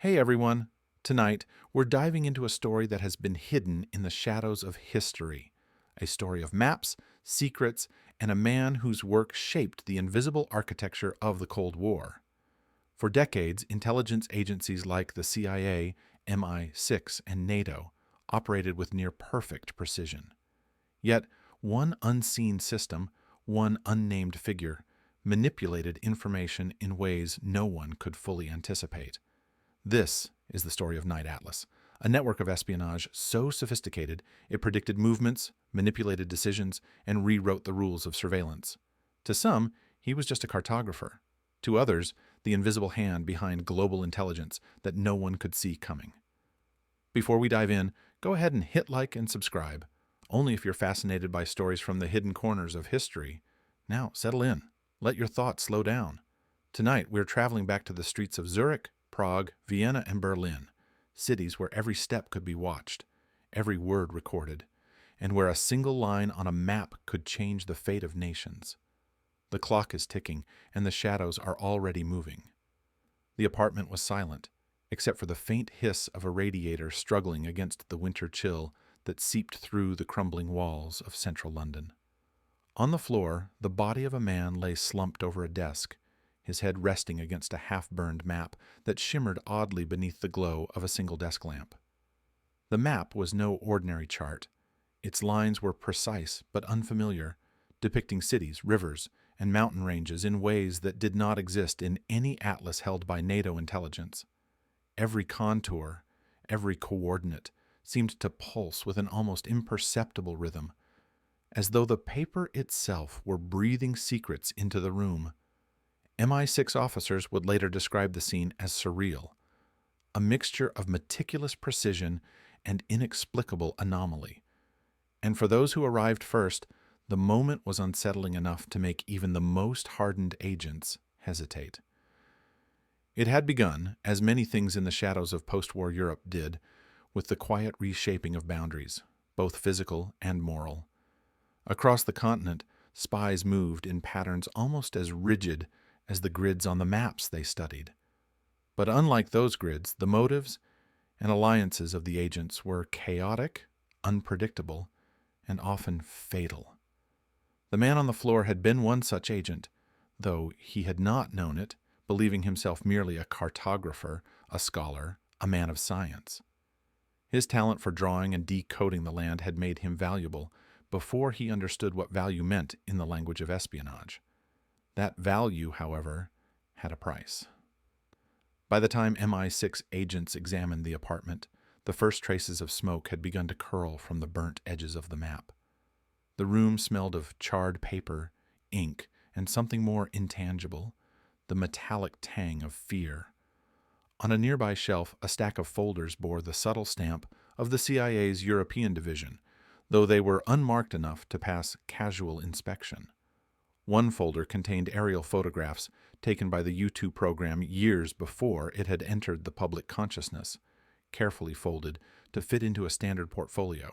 Hey everyone! Tonight, we're diving into a story that has been hidden in the shadows of history. A story of maps, secrets, and a man whose work shaped the invisible architecture of the Cold War. For decades, intelligence agencies like the CIA, MI6, and NATO operated with near perfect precision. Yet, one unseen system, one unnamed figure, manipulated information in ways no one could fully anticipate. This is the story of Night Atlas, a network of espionage so sophisticated it predicted movements, manipulated decisions, and rewrote the rules of surveillance. To some, he was just a cartographer. To others, the invisible hand behind global intelligence that no one could see coming. Before we dive in, go ahead and hit like and subscribe, only if you're fascinated by stories from the hidden corners of history. Now, settle in. Let your thoughts slow down. Tonight, we're traveling back to the streets of Zurich, Prague, Vienna, and Berlin, cities where every step could be watched, every word recorded, and where a single line on a map could change the fate of nations. The clock is ticking, and the shadows are already moving. The apartment was silent, except for the faint hiss of a radiator struggling against the winter chill that seeped through the crumbling walls of central London. On the floor, the body of a man lay slumped over a desk, his head resting against a half-burned map that shimmered oddly beneath the glow of a single desk lamp. The map was no ordinary chart. Its lines were precise but unfamiliar, depicting cities, rivers, and mountain ranges in ways that did not exist in any atlas held by NATO intelligence. Every contour, every coordinate, seemed to pulse with an almost imperceptible rhythm, as though the paper itself were breathing secrets into the room. MI6 officers would later describe the scene as surreal, a mixture of meticulous precision and inexplicable anomaly. And for those who arrived first, the moment was unsettling enough to make even the most hardened agents hesitate. It had begun, as many things in the shadows of post-war Europe did, with the quiet reshaping of boundaries, both physical and moral. Across the continent, spies moved in patterns almost as rigid as the grids on the maps they studied. But unlike those grids, the motives and alliances of the agents were chaotic, unpredictable, and often fatal. The man on the floor had been one such agent, though he had not known it, believing himself merely a cartographer, a scholar, a man of science. His talent for drawing and decoding the land had made him valuable before he understood what value meant in the language of espionage. That value, however, had a price. By the time MI6 agents examined the apartment, the first traces of smoke had begun to curl from the burnt edges of the map. The room smelled of charred paper, ink, and something more intangible, the metallic tang of fear. On a nearby shelf, a stack of folders bore the subtle stamp of the CIA's European division, though they were unmarked enough to pass casual inspection. One folder contained aerial photographs taken by the U-2 program years before it had entered the public consciousness, carefully folded to fit into a standard portfolio.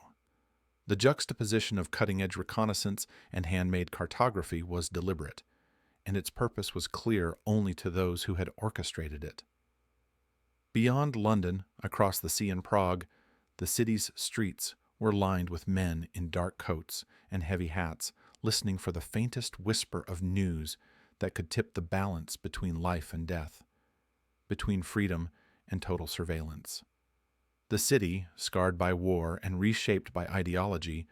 The juxtaposition of cutting-edge reconnaissance and handmade cartography was deliberate, and its purpose was clear only to those who had orchestrated it. Beyond London, across the sea in Prague, the city's streets were lined with men in dark coats and heavy hats, listening for the faintest whisper of news that could tip the balance between life and death, between freedom and total surveillance. The city, scarred by war and reshaped by ideology,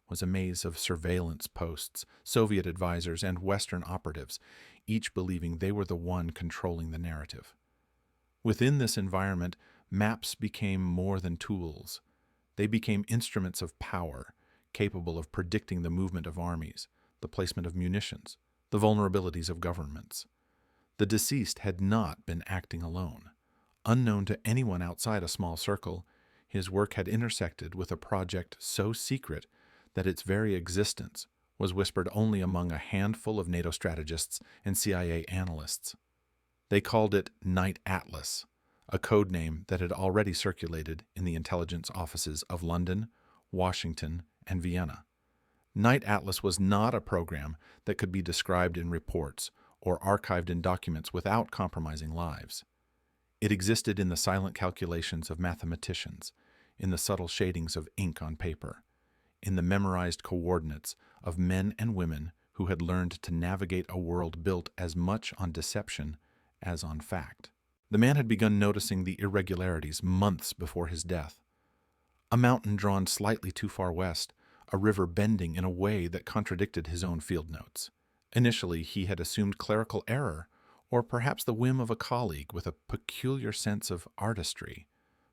was a maze of surveillance posts, Soviet advisors, and Western operatives, each believing they were the one controlling the narrative. Within this environment, maps became more than tools. They became instruments of power, capable of predicting the movement of armies, the placement of munitions, the vulnerabilities of governments. The deceased had not been acting alone. Unknown to anyone outside a small circle, his work had intersected with a project so secret that its very existence was whispered only among a handful of NATO strategists and CIA analysts. They called it Night Atlas, a code name that had already circulated in the intelligence offices of London, Washington, and Vienna. Night Atlas was not a program that could be described in reports or archived in documents without compromising lives. It existed in the silent calculations of mathematicians, in the subtle shadings of ink on paper, in the memorized coordinates of men and women who had learned to navigate a world built as much on deception as on fact. The man had begun noticing the irregularities months before his death. A mountain drawn slightly too far west, a river bending in a way that contradicted his own field notes. Initially, he had assumed clerical error, or perhaps the whim of a colleague with a peculiar sense of artistry.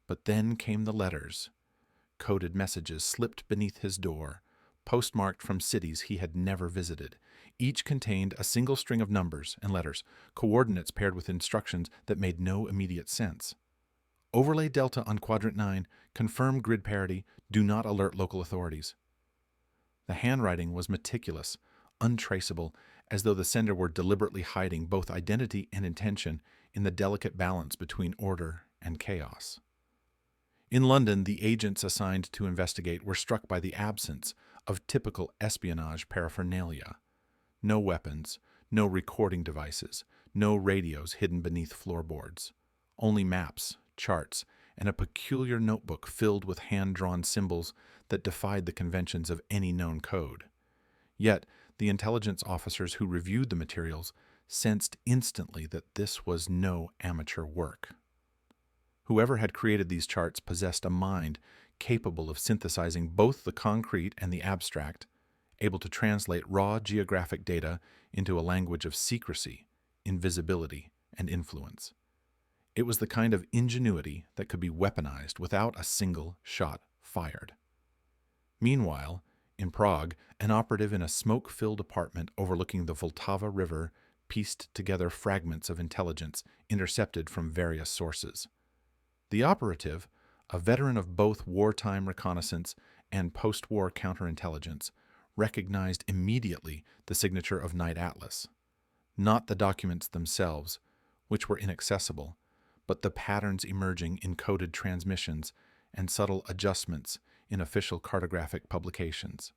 But then came the letters. Coded messages slipped beneath his door, postmarked from cities he had never visited. Each contained a single string of numbers and letters, coordinates paired with instructions that made no immediate sense. Overlay Delta on Quadrant 9, confirm grid parity, do not alert local authorities. The handwriting was meticulous, untraceable, as though the sender were deliberately hiding both identity and intention in the delicate balance between order and chaos. In London, the agents assigned to investigate were struck by the absence of typical espionage paraphernalia. No weapons, no recording devices, no radios hidden beneath floorboards. Only maps, charts, and a peculiar notebook filled with hand-drawn symbols that defied the conventions of any known code. Yet, the intelligence officers who reviewed the materials sensed instantly that this was no amateur work. Whoever had created these charts possessed a mind capable of synthesizing both the concrete and the abstract, able to translate raw geographic data into a language of secrecy, invisibility, and influence. It was the kind of ingenuity that could be weaponized without a single shot fired. Meanwhile, in Prague, an operative in a smoke-filled apartment overlooking the Vltava River pieced together fragments of intelligence intercepted from various sources. The operative, a veteran of both wartime reconnaissance and post-war counterintelligence, recognized immediately the signature of Night Atlas. Not the documents themselves, which were inaccessible, but the patterns emerging in coded transmissions and subtle adjustments in official cartographic publications.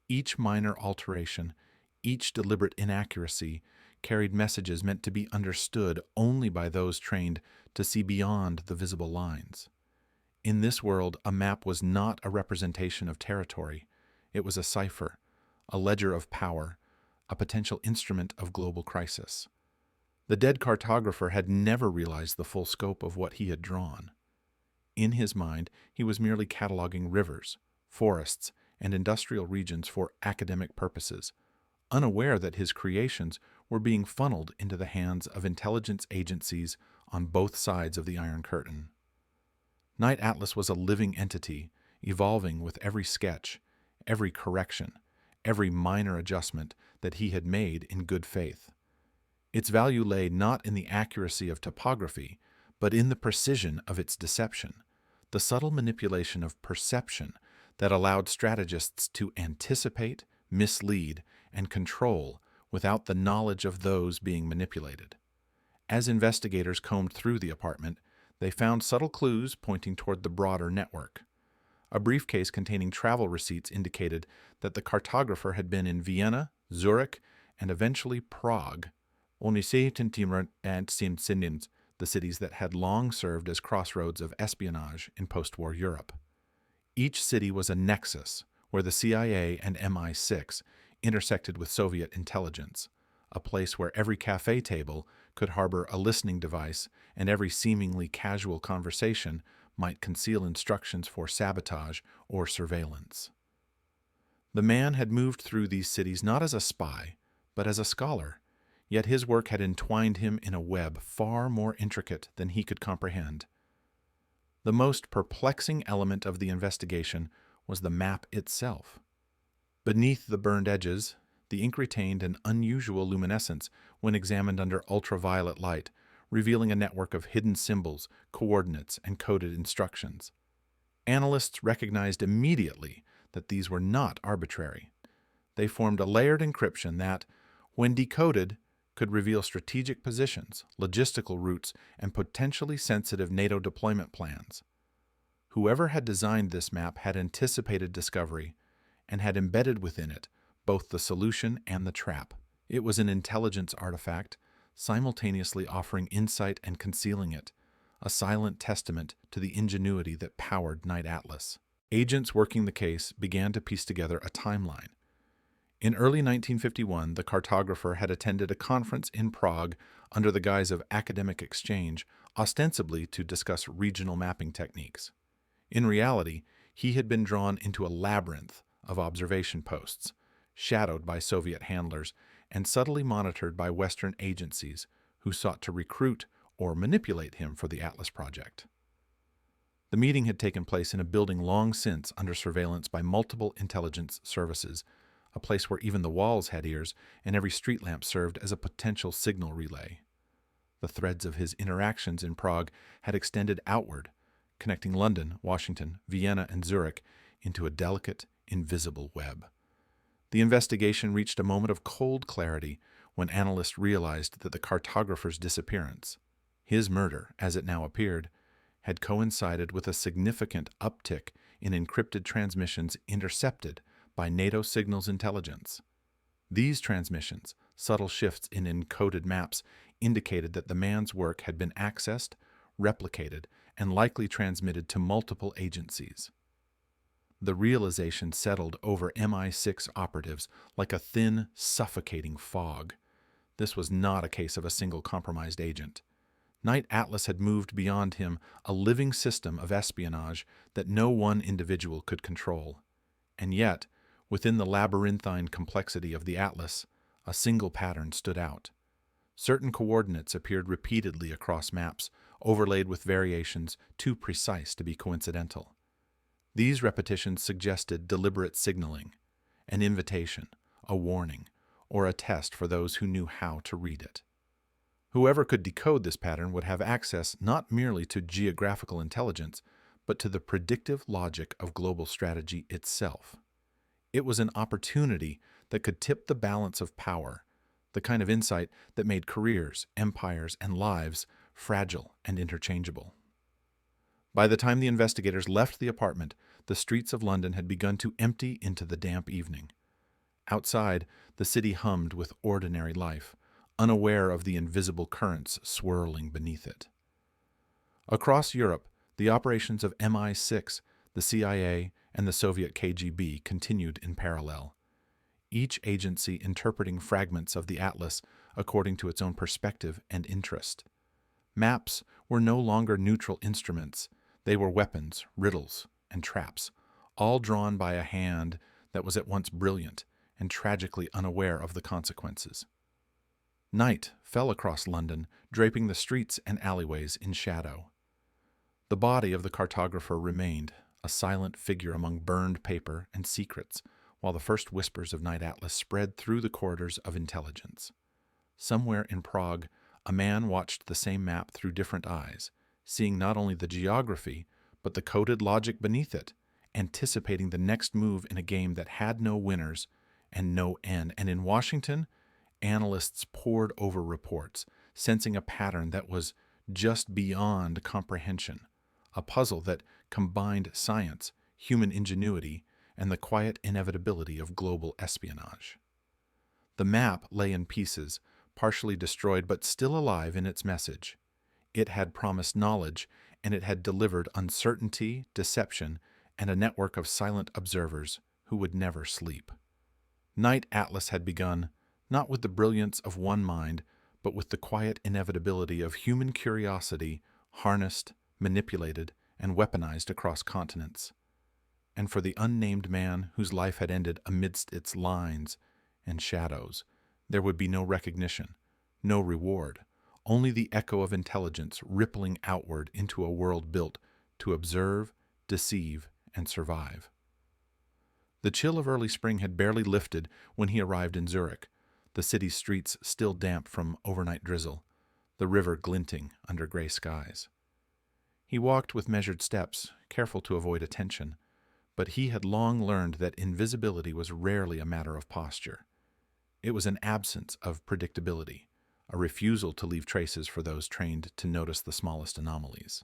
Each minor alteration, each deliberate inaccuracy, carried messages meant to be understood only by those trained to see beyond the visible lines. In this world, a map was not a representation of territory. It was a cipher, a ledger of power, a potential instrument of global crisis. The dead cartographer had never realized the full scope of what he had drawn. In his mind, he was merely cataloging rivers, forests, and industrial regions for academic purposes, unaware that his creations were being funneled into the hands of intelligence agencies on both sides of the Iron Curtain. Night Atlas was a living entity, evolving with every sketch, every correction, every minor adjustment that he had made in good faith. Its value lay not in the accuracy of topography, but in the precision of its deception, the subtle manipulation of perception that allowed strategists to anticipate, mislead, and control without the knowledge of those being manipulated. As investigators combed through the apartment, they found subtle clues pointing toward the broader network. A briefcase containing travel receipts indicated that the cartographer had been in Vienna, Zurich, and eventually Prague, the cities that had long served as crossroads of espionage in post-war Europe. Each city was a nexus where the CIA and MI6 intersected with Soviet intelligence, a place where every cafe table could harbor a listening device and every seemingly casual conversation might conceal instructions for sabotage or surveillance. The man had moved through these cities not as a spy, but as a scholar, yet his work had entwined him in a web far more intricate than he could comprehend. The most perplexing element of the investigation was the map itself. Beneath the burned edges, the ink retained an unusual luminescence when examined under ultraviolet light, revealing a network of hidden symbols, coordinates, and coded instructions. Analysts recognized immediately that these were not arbitrary. They formed a layered encryption that, when decoded, could reveal strategic positions, logistical routes, and potentially sensitive NATO deployment plans. Whoever had designed this map had anticipated discovery and had embedded within it both the solution and the trap. It was an intelligence artifact, simultaneously offering insight and concealing it, a silent testament to the ingenuity that powered Night Atlas. Agents working the case began to piece together a timeline. In early 1951, the cartographer had attended a conference in Prague under the guise of academic exchange, ostensibly to discuss regional mapping techniques. In reality, he had been drawn into a labyrinth of observation posts, shadowed by Soviet handlers and subtly monitored by Western agencies who sought to recruit or manipulate him for the Atlas project. The meeting had taken place in a building long since under surveillance by multiple intelligence services, a place where even the walls had ears and every street lamp served as a potential signal relay. The threads of his interactions in Prague had extended outward, connecting London, Washington, Vienna, and Zurich into a delicate, invisible web. The investigation reached a moment of cold clarity when analysts realized that the cartographer's disappearance, his murder as it now appeared, had coincided with a significant uptick in encrypted transmissions intercepted by NATO signals intelligence. These transmissions, subtle shifts in encoded maps, indicated that the man's work had been accessed, replicated, and likely transmitted to multiple agencies. The realization settled over MI6 operatives like a thin, suffocating fog. This was not a case of a single compromised agent. Night Atlas had moved beyond him, a living system of espionage that no one individual could control. And yet, within the labyrinthine complexity of the Atlas, a single pattern stood out. Certain coordinates appeared repeatedly across maps, overlaid with variations too precise to be coincidental. These repetitions suggested deliberate signaling, an invitation, a warning, or a test for those who knew how to read it. Whoever could decode this pattern would have access not merely to geographical intelligence, but to the predictive logic of global strategy itself. It was an opportunity that could tip the balance of power, the kind of insight that made careers, empires, and lives fragile and interchangeable. By the time the investigators left the apartment, the streets of London had begun to empty into the damp evening. Outside, the city hummed with ordinary life, unaware of the invisible currents swirling beneath it. Across Europe, the operations of MI6, the CIA, and the Soviet KGB continued in parallel, each agency interpreting fragments of the Atlas according to its own perspective and interest. Maps were no longer neutral instruments. They were weapons, riddles, and traps, all drawn by a hand that was at once brilliant and tragically unaware of the consequences. Night fell across London, draping the streets and alleyways in shadow. The body of the cartographer remained, a silent figure among burned paper and secrets, while the first whispers of Night Atlas spread through the corridors of intelligence. Somewhere in Prague, a man watched the same map through different eyes, seeing not only the geography, but the coded logic beneath it, anticipating the next move in a game that had no winners and no end. And in Washington, analysts pored over reports, sensing a pattern that was just beyond comprehension, a puzzle that combined science, human ingenuity, and the quiet inevitability of global espionage. The map lay in pieces, partially destroyed but still alive in its message. It had promised knowledge, and it had delivered uncertainty, deception, and a network of silent observers who would never sleep. Night Atlas had begun, not with the brilliance of one mind, but with the quiet inevitability of human curiosity harnessed, manipulated, and weaponized across continents. And for the unnamed man whose life had ended amidst its lines and shadows, there would be no recognition, no reward, only the echo of intelligence rippling outward into a world built to observe, deceive, and survive. The chill of early spring had barely lifted when he arrived in Zurich, the city's streets still damp from overnight drizzle, the river glinting under gray skies. He walked with measured steps, careful to avoid attention, but he had long learned that invisibility was rarely a matter of posture. It was an absence of predictability, a refusal to leave traces for those trained to notice the smallest anomalies.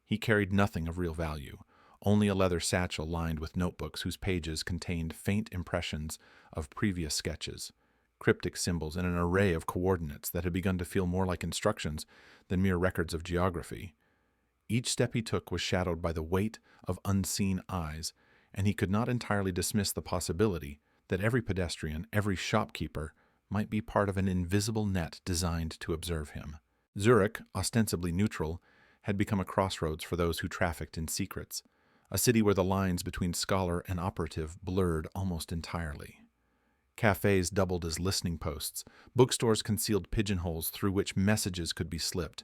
He carried nothing of real value, only a leather satchel lined with notebooks whose pages contained faint impressions of previous sketches, cryptic symbols, and an array of coordinates that had begun to feel more like instructions than mere records of geography. Each step he took was shadowed by the weight of unseen eyes, and he could not entirely dismiss the possibility that every pedestrian, every shopkeeper, might be part of an invisible net designed to observe him. Zurich, ostensibly neutral, had become a crossroads for those who trafficked in secrets, a city where the lines between scholar and operative blurred almost entirely. Cafes doubled as listening posts, bookstores concealed pigeonholes through which messages could be slipped,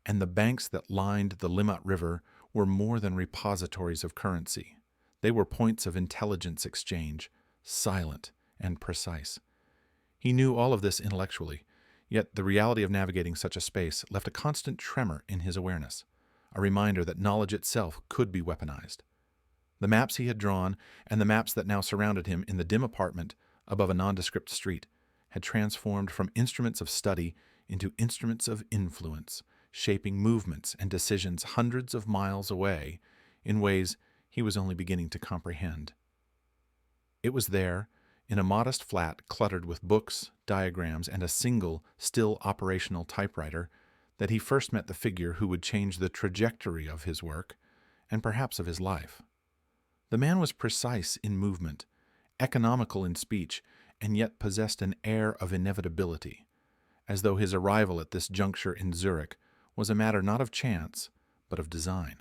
and the banks that lined the Limmat River were more than repositories of currency. They were points of intelligence exchange, silent and precise. He knew all of this intellectually, yet the reality of navigating such a space left a constant tremor in his awareness, a reminder that knowledge itself could be weaponized. The maps he had drawn, and the maps that now surrounded him in the dim apartment above a nondescript street, had transformed from instruments of study into instruments of influence, shaping movements and decisions hundreds of miles away in ways he was only beginning to comprehend. It was there, in a modest flat cluttered with books, diagrams, and a single, still operational typewriter, that he first met the figure who would change the trajectory of his work, and perhaps of his life. The man was precise in movement, economical in speech, and yet possessed an air of inevitability, as though his arrival at this juncture in Zurich was a matter not of chance, but of design.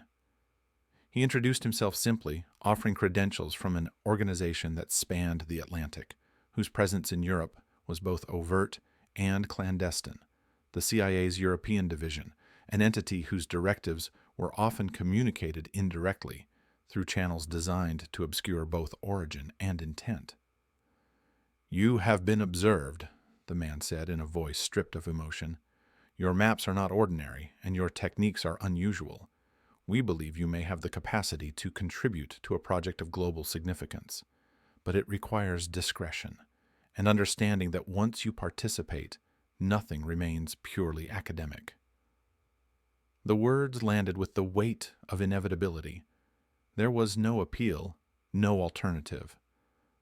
He introduced himself simply, offering credentials from an organization that spanned the Atlantic, whose presence in Europe was both overt and clandestine, the CIA's European division, an entity whose directives were often communicated indirectly through channels designed to obscure both origin and intent. "You have been observed," the man said in a voice stripped of emotion. "Your maps are not ordinary, and your techniques are unusual. We believe you may have the capacity to contribute to a project of global significance, but it requires discretion, and understanding that once you participate, nothing remains purely academic." The words landed with the weight of inevitability. There was no appeal, no alternative.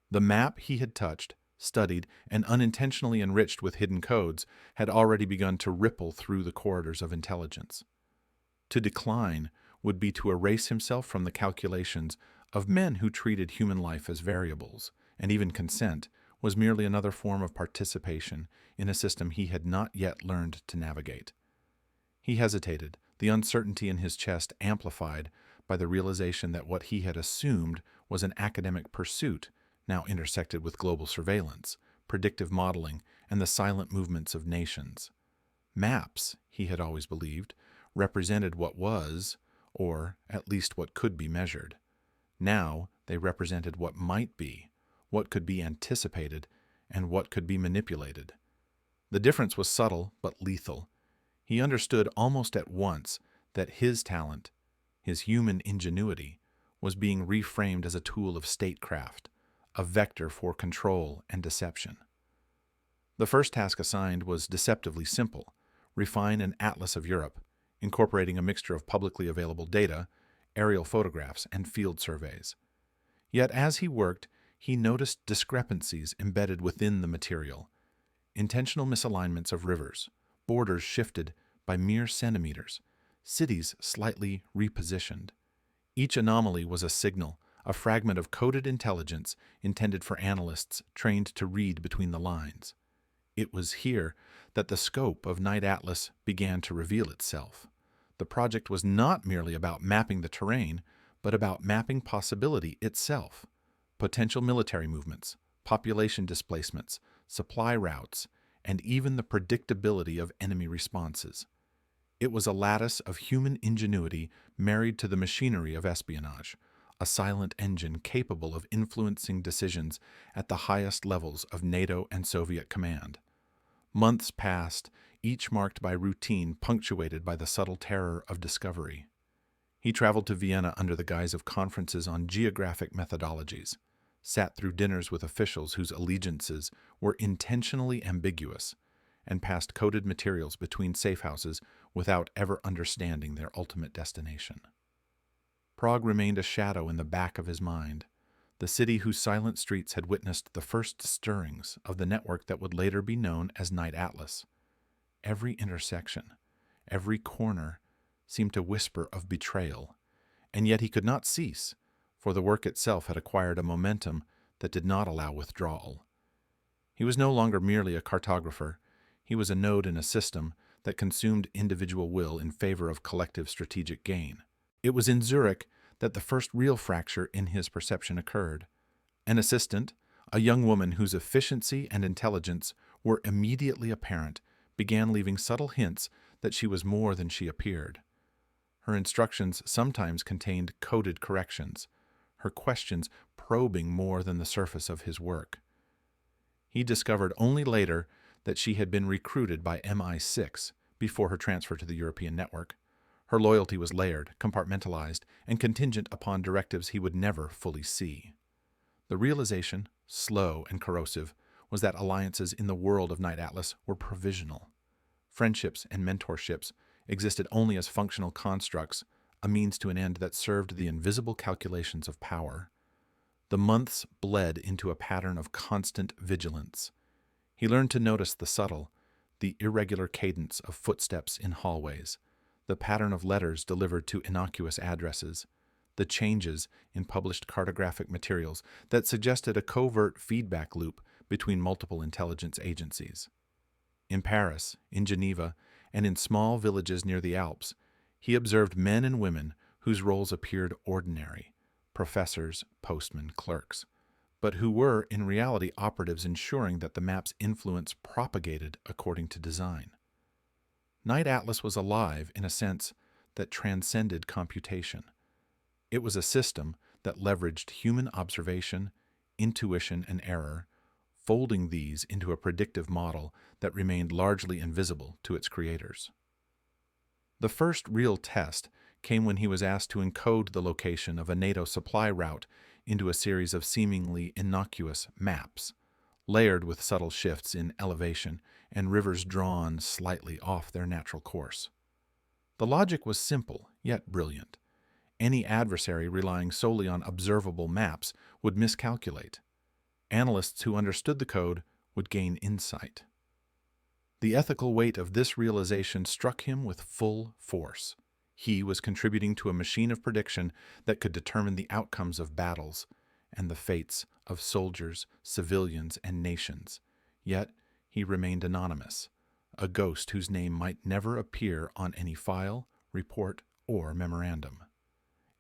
The map he had touched, studied, and unintentionally enriched with hidden codes had already begun to ripple through the corridors of intelligence. To decline would be to erase himself from the calculations of men who treated human life as variables, and even consent was merely another form of participation in a system he had not yet learned to navigate. He hesitated, the uncertainty in his chest amplified by the realization that what he had assumed was an academic pursuit now intersected with global surveillance, predictive modeling, and the silent movements of nations. Maps, he had always believed, represented what was, or at least what could be measured. Now they represented what might be, what could be anticipated, and what could be manipulated. The difference was subtle but lethal. He understood almost at once that his talent, his human ingenuity, was being reframed as a tool of statecraft, a vector for control and deception. The first task assigned was deceptively simple: refine an atlas of Europe, incorporating a mixture of publicly available data, aerial photographs, and field surveys. Yet as he worked, he noticed discrepancies embedded within the material. Intentional misalignments of rivers, borders shifted by mere centimeters, cities slightly repositioned. Each anomaly was a signal, a fragment of coded intelligence intended for analysts trained to read between the lines. It was here that the scope of Night Atlas began to reveal itself. The project was not merely about mapping the terrain, but about mapping possibility itself. Potential military movements, population displacements, supply routes, and even the predictability of enemy responses. It was a lattice of human ingenuity married to the machinery of espionage, a silent engine capable of influencing decisions at the highest levels of NATO and Soviet command. Months passed, each marked by routine punctuated by the subtle terror of discovery. He traveled to Vienna under the guise of conferences on geographic methodologies, sat through dinners with officials whose allegiances were intentionally ambiguous, and passed coded materials between safe houses without ever understanding their ultimate destination. Prague remained a shadow in the back of his mind, the city whose silent streets had witnessed the first stirrings of the network that would later be known as Night Atlas. Every intersection, every corner, seemed to whisper of betrayal, and yet he could not cease, for the work itself had acquired a momentum that did not allow withdrawal. He was no longer merely a cartographer, he was a node in a system that consumed individual will in favor of collective strategic gain. It was in Zurich that the first real fracture in his perception occurred. An assistant, a young woman whose efficiency and intelligence were immediately apparent, began leaving subtle hints that she was more than she appeared. Her instructions sometimes contained coded corrections, her questions probing more than the surface of his work. He discovered only later that she had been recruited by MI6 before her transfer to the European network. Her loyalty was layered, compartmentalized, and contingent upon directives he would never fully see. The realization, slow and corrosive, was that alliances in the world of Night Atlas were provisional. Friendships and mentorships existed only as functional constructs, a means to an end that served the invisible calculations of power. The months bled into a pattern of constant vigilance. He learned to notice the subtle, the irregular cadence of footsteps in hallways, the pattern of letters delivered to innocuous addresses, the changes in published cartographic materials that suggested a covert feedback loop between multiple intelligence agencies. In Paris, in Geneva, and in small villages near the Alps, he observed men and women whose roles appeared ordinary, professors, postmen, clerks, but who were in reality operatives ensuring that the map's influence propagated according to design. Night Atlas was alive in a sense that transcended computation. It was a system that leveraged human observation, intuition, and error, folding these into a predictive model that remained largely invisible to its creators. The first real test came when he was asked to encode the location of a NATO supply route into a series of seemingly innocuous maps, layered with subtle shifts in elevation and rivers drawn slightly off their natural course. The logic was simple, yet brilliant. Any adversary relying solely on observable maps would miscalculate. Analysts who understood the code would gain insight. The ethical weight of this realization struck him with full force. He was contributing to a machine of prediction that could determine the outcomes of battles and the fates of soldiers, civilians, and nations. Yet he remained anonymous, a ghost whose name might never appear on any file, report, or memorandum.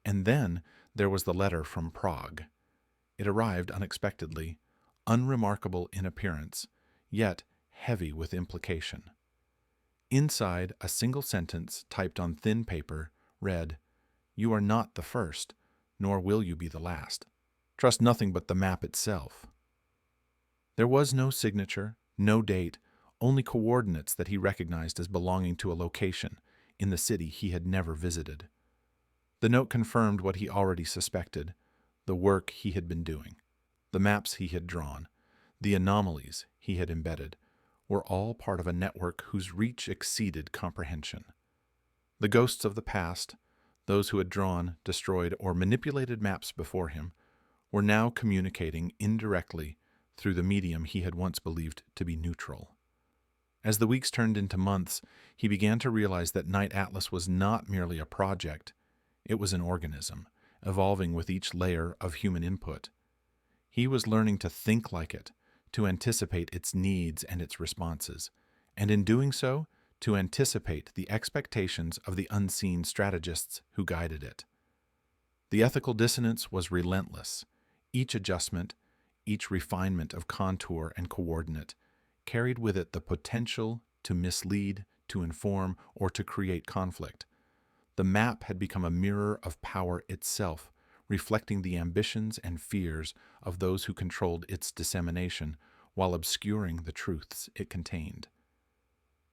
And then there was the letter from Prague. It arrived unexpectedly, unremarkable in appearance, yet heavy with implication. Inside, a single sentence typed on thin paper read, "You are not the first, nor will you be the last. Trust nothing but the map itself." There was no signature, no date, only coordinates that he recognized as belonging to a location in the city he had never visited. The note confirmed what he already suspected, the work he had been doing. The maps he had drawn, the anomalies he had embedded, were all part of a network whose reach exceeded comprehension. The ghosts of the past, those who had drawn, destroyed, or manipulated maps before him, were now communicating indirectly through the medium he had once believed to be neutral. As the weeks turned into months, he began to realize that Night Atlas was not merely a project. It was an organism, evolving with each layer of human input. He was learning to think like it, to anticipate its needs and its responses, and in doing so, to anticipate the expectations of the unseen strategists who guided it. The ethical dissonance was relentless. Each adjustment, each refinement of contour and coordinate, carried with it the potential to mislead, to inform, or to create conflict. The map had become a mirror of power itself, reflecting the ambitions and fears of those who controlled its dissemination while obscuring the truths it contained.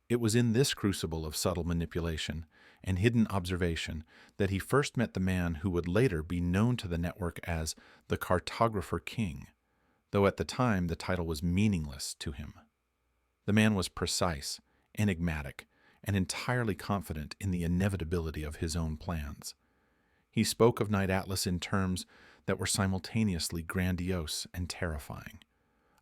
It was in this crucible of subtle manipulation and hidden observation that he first met the man who would later be known to the network as the Cartographer King, though at the time the title was meaningless to him. The man was precise, enigmatic, and entirely confident in the inevitability of his own plans. He spoke of Night Atlas in terms that were simultaneously grandiose and terrifying,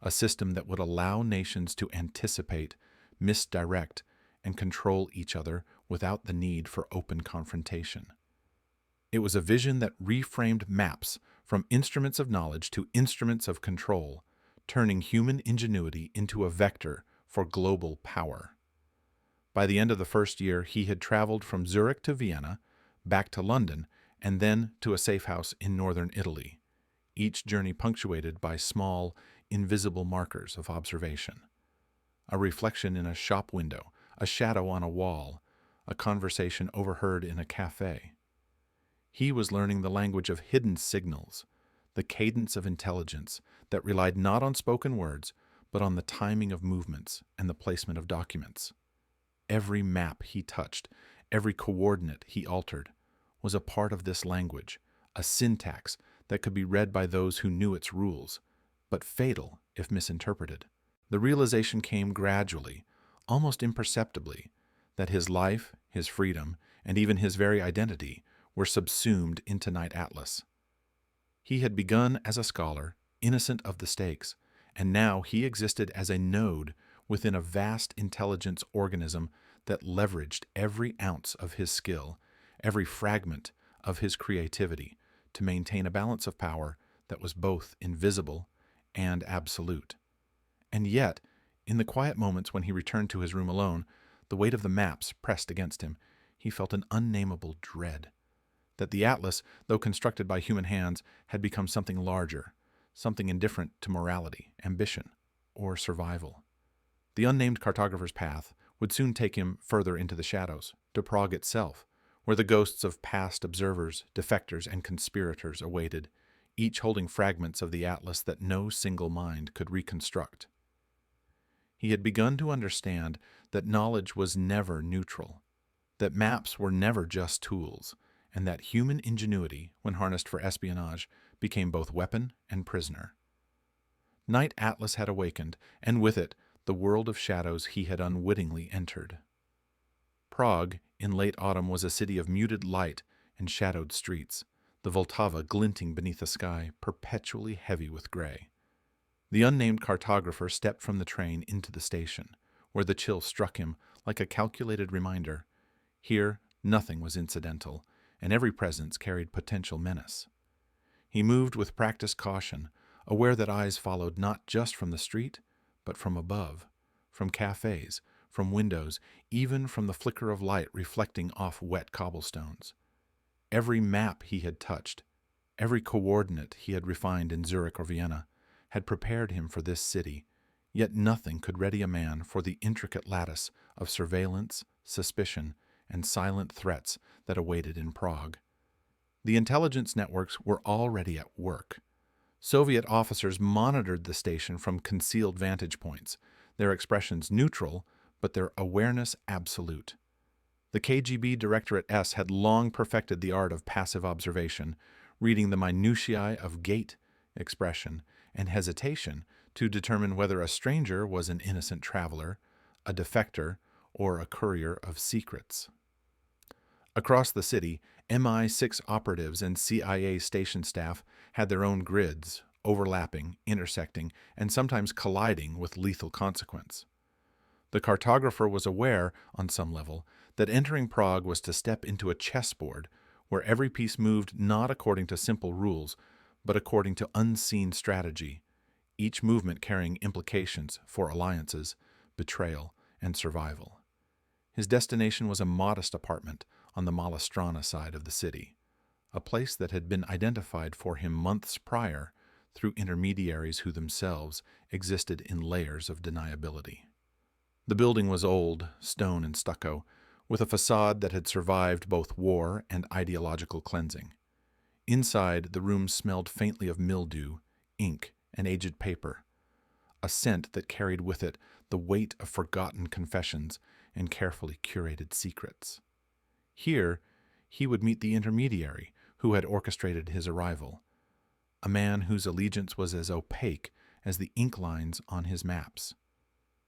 a system that would allow nations to anticipate, misdirect, and control each other without the need for open confrontation. It was a vision that reframed maps from instruments of knowledge to instruments of control, turning human ingenuity into a vector for global power. By the end of the first year, he had traveled from Zurich to Vienna, back to London, and then to a safe house in northern Italy, each journey punctuated by small, invisible markers of observation. A reflection in a shop window, a shadow on a wall, a conversation overheard in a cafe. He was learning the language of hidden signals, the cadence of intelligence that relied not on spoken words, but on the timing of movements and the placement of documents. Every map he touched, every coordinate he altered, was a part of this language, a syntax that could be read by those who knew its rules, but fatal if misinterpreted. The realization came gradually, almost imperceptibly, that his life, his freedom, and even his very identity were subsumed into Night Atlas. He had begun as a scholar, innocent of the stakes, and now he existed as a node within a vast intelligence organism that leveraged every ounce of his skill, every fragment of his creativity, to maintain a balance of power that was both invisible and absolute. And yet, in the quiet moments when he returned to his room alone, the weight of the maps pressed against him, he felt an unnameable dread. That the atlas, though constructed by human hands, had become something larger, something indifferent to morality, ambition, or survival. The unnamed cartographer's path would soon take him further into the shadows, to Prague itself, where the ghosts of past observers, defectors, and conspirators awaited, each holding fragments of the atlas that no single mind could reconstruct. He had begun to understand that knowledge was never neutral, that maps were never just tools, and that human ingenuity, when harnessed for espionage, became both weapon and prisoner. Night Atlas had awakened, and with it, the world of shadows he had unwittingly entered. Prague, in late autumn, was a city of muted light and shadowed streets, the Vltava glinting beneath a sky perpetually heavy with gray. The unnamed cartographer stepped from the train into the station, where the chill struck him like a calculated reminder. Here, nothing was incidental, and every presence carried potential menace. He moved with practiced caution, aware that eyes followed not just from the street, but from above, from cafes, from windows, even from the flicker of light reflecting off wet cobblestones. Every map he had touched, every coordinate he had refined in Zurich or Vienna, had prepared him for this city, yet nothing could ready a man for the intricate lattice of surveillance, suspicion, and silent threats that awaited in Prague. The intelligence networks were already at work. Soviet officers monitored the station from concealed vantage points, their expressions neutral, but their awareness absolute. The KGB Directorate S had long perfected the art of passive observation, reading the minutiae of gait, expression, and hesitation to determine whether a stranger was an innocent traveler, a defector, or a courier of secrets. Across the city, MI6 operatives and CIA station staff had their own grids, overlapping, intersecting, and sometimes colliding with lethal consequence. The cartographer was aware, on some level, that entering Prague was to step into a chessboard where every piece moved not according to simple rules, but according to unseen strategy, each movement carrying implications for alliances, betrayal, and survival. His destination was a modest apartment on the Malastrana side of the city, a place that had been identified for him months prior through intermediaries who themselves existed in layers of deniability. The building was old, stone and stucco, with a facade that had survived both war and ideological cleansing. Inside, the room smelled faintly of mildew, ink, and aged paper, a scent that carried with it the weight of forgotten confessions and carefully curated secrets. Here, he would meet the intermediary who had orchestrated his arrival, a man whose allegiance was as opaque as the ink lines on his maps.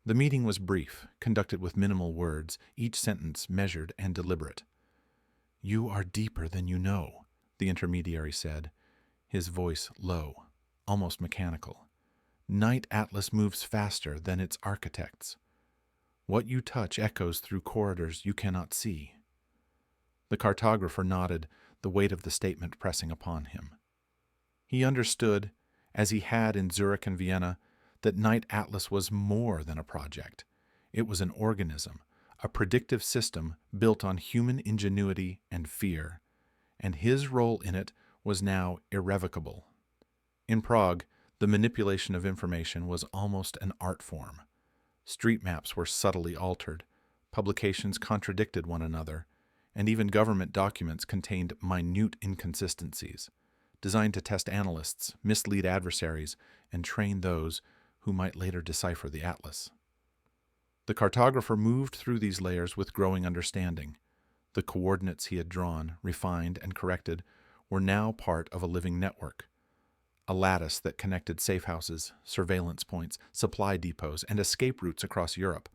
The meeting was brief, conducted with minimal words, each sentence measured and deliberate. "You are deeper than you know," the intermediary said, his voice low, almost mechanical. "Night Atlas moves faster than its architects. What you touch echoes through corridors you cannot see. The cartographer nodded, the weight of the statement pressing upon him. He understood, as he had in Zurich and Vienna, that Night Atlas was more than a project. It was an organism, a predictive system built on human ingenuity and fear, and his role in it was now irrevocable. In Prague, the manipulation of information was almost an art form. Street maps were subtly altered, publications contradicted one another, and even government documents contained minute inconsistencies, designed to test analysts, mislead adversaries, and train those who might later decipher the atlas. The cartographer moved through these layers with growing understanding. The coordinates he had drawn, refined, and corrected were now part of a living network, a lattice that connected safe houses, surveillance points, supply depots, and escape routes across Europe.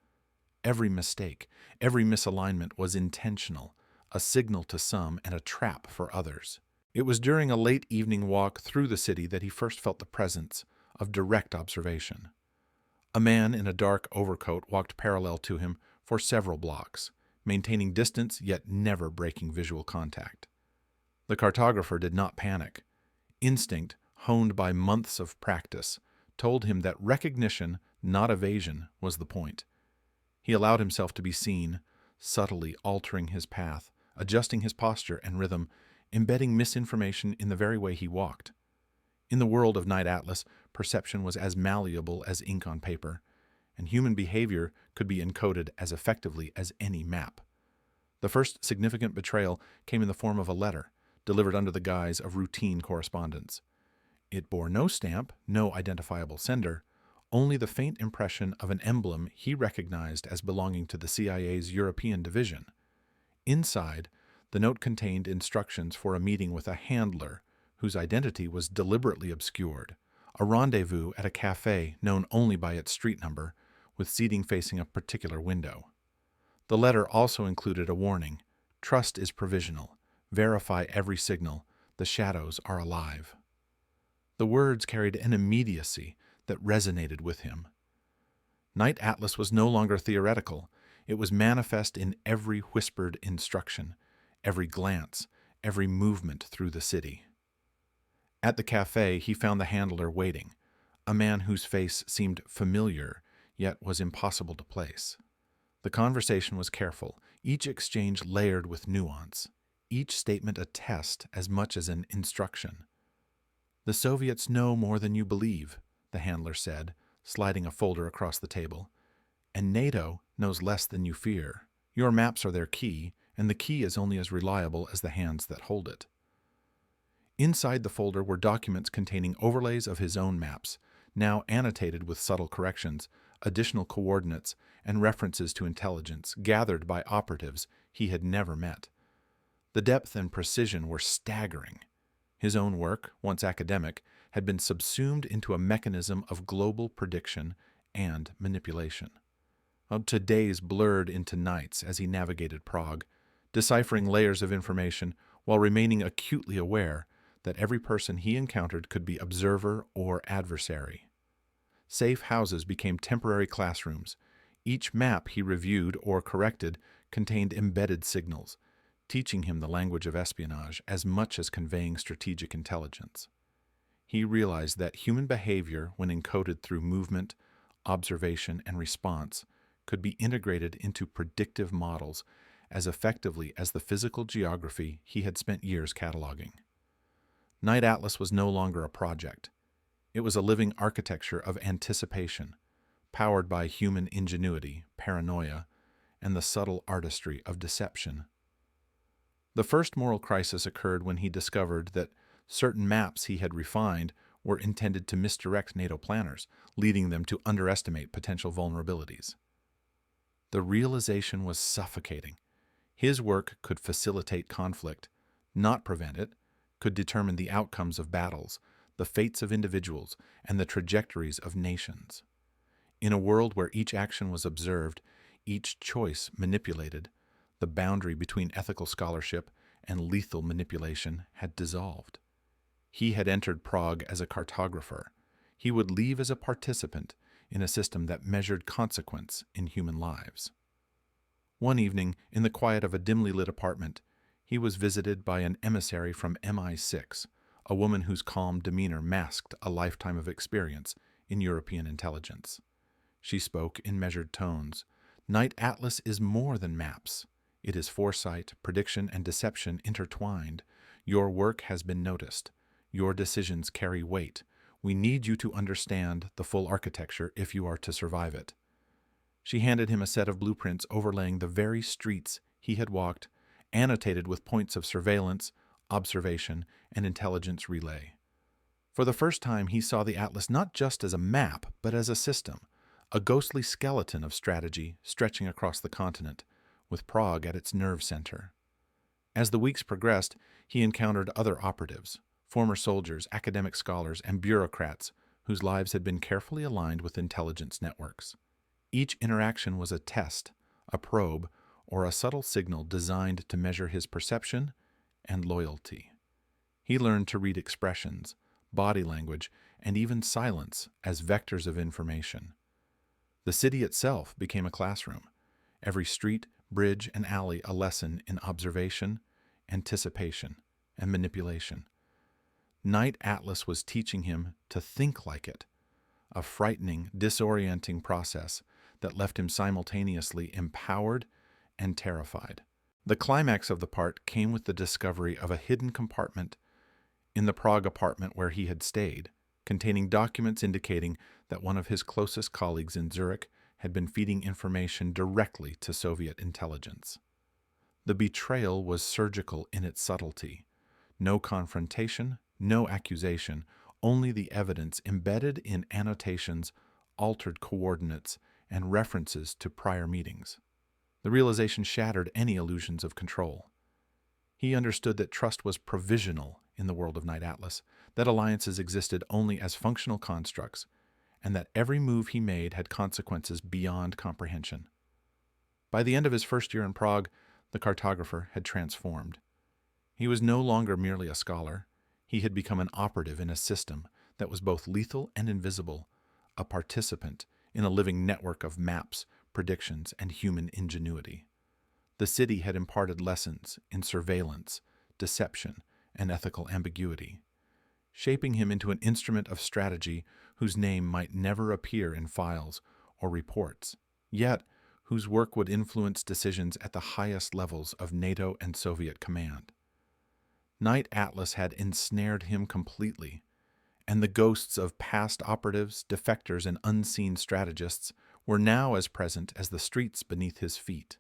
Every mistake, every misalignment was intentional, a signal to some and a trap for others. It was during a late evening walk through the city that he first felt the presence of direct observation. A man in a dark overcoat walked parallel to him for several blocks, maintaining distance yet never breaking visual contact. The cartographer did not panic. Instinct, honed by months of practice, told him that recognition, not evasion, was the point. He allowed himself to be seen, subtly altering his path, adjusting his posture and rhythm, embedding misinformation in the very way he walked. In the world of Night Atlas, perception was as malleable as ink on paper, and human behavior could be encoded as effectively as any map. The first significant betrayal came in the form of a letter, delivered under the guise of routine correspondence. It bore no stamp, no identifiable sender, only the faint impression of an emblem he recognized as belonging to the CIA's European division. Inside, the note contained instructions for a meeting with a handler whose identity was deliberately obscured, a rendezvous at a cafe known only by its street number, with seating facing a particular window. The letter also included a warning: trust is provisional, verify every signal, the shadows are alive. The words carried an immediacy that resonated with him. Night Atlas was no longer theoretical. It was manifest in every whispered instruction, every glance, every movement through the city. At the cafe, he found the handler waiting, a man whose face seemed familiar, yet was impossible to place. The conversation was careful, each exchange layered with nuance, each statement a test as much as an instruction. "The Soviets know more than you believe," the handler said, sliding a folder across the table. "And NATO knows less than you fear. Your maps are their key, and the key is only as reliable as the hands that hold it." Inside the folder were documents containing overlays of his own maps, now annotated with subtle corrections, additional coordinates, and references to intelligence gathered by operatives he had never met. The depth and precision were staggering. His own work, once academic, had been subsumed into a mechanism of global prediction and manipulation. Days blurred into nights as he navigated Prague, deciphering layers of information while remaining acutely aware that every person he encountered could be observer or adversary. Safe houses became temporary classrooms. Each map he reviewed or corrected contained embedded signals, teaching him the language of espionage as much as conveying strategic intelligence. He realized that human behavior, when encoded through movement, observation, and response, could be integrated into predictive models as effectively as the physical geography he had spent years cataloging. Night Atlas was no longer a project. It was a living architecture of anticipation, powered by human ingenuity, paranoia, and the subtle artistry of deception. The first moral crisis occurred when he discovered that certain maps he had refined were intended to misdirect NATO planners, leading them to underestimate potential vulnerabilities. The realization was suffocating. His work could facilitate conflict, not prevent it, could determine the outcomes of battles, the fates of individuals, and the trajectories of nations. In a world where each action was observed, each choice manipulated, the boundary between ethical scholarship and lethal manipulation had dissolved. He had entered Prague as a cartographer. He would leave as a participant in a system that measured consequence in human lives. One evening, in the quiet of a dimly lit apartment, he was visited by an emissary from MI6, a woman whose calm demeanor masked a lifetime of experience in European intelligence. She spoke in measured tones. Night Atlas is more than maps. It is foresight, prediction, and deception intertwined. Your work has been noticed. Your decisions carry weight. We need you to understand the full architecture if you are to survive it. She handed him a set of blueprints overlaying the very streets he had walked, annotated with points of surveillance, observation, and intelligence relay. For the first time, he saw the atlas not just as a map, but as a system, a ghostly skeleton of strategy stretching across the continent, with Prague at its nerve center. As the weeks progressed, he encountered other operatives, former soldiers, academic scholars, and bureaucrats whose lives had been carefully aligned with intelligence networks. Each interaction was a test, a probe, or a subtle signal designed to measure his perception and loyalty. He learned to read expressions, body language, and even silence as vectors of information. The city itself became a classroom, every street, bridge, and alley a lesson in observation, anticipation, and manipulation. Night Atlas was teaching him to think like it, a frightening, disorienting process that left him simultaneously empowered and terrified. The climax of the part came with the discovery of a hidden compartment in the Prague apartment where he had stayed, containing documents indicating that one of his closest colleagues in Zurich had been feeding information directly to Soviet intelligence. The betrayal was surgical in its subtlety. No confrontation, no accusation, only the evidence embedded in annotations, altered coordinates, and references to prior meetings. The realization shattered any illusions of control. He understood that trust was provisional in the world of Night Atlas, that alliances existed only as functional constructs, and that every move he made had consequences beyond comprehension. By the end of his first year in Prague, the cartographer had transformed. He was no longer merely a scholar. He had become an operative in a system that was both lethal and invisible, a participant in a living network of maps, predictions, and human ingenuity. The city had imparted lessons in surveillance, deception, and ethical ambiguity, shaping him into an instrument of strategy whose name might never appear in files or reports, yet whose work would influence decisions at the highest levels of NATO and Soviet command. Night Atlas had ensnared him completely, and the ghosts of past operatives, defectors, and unseen strategists were now as present as the streets beneath his feet.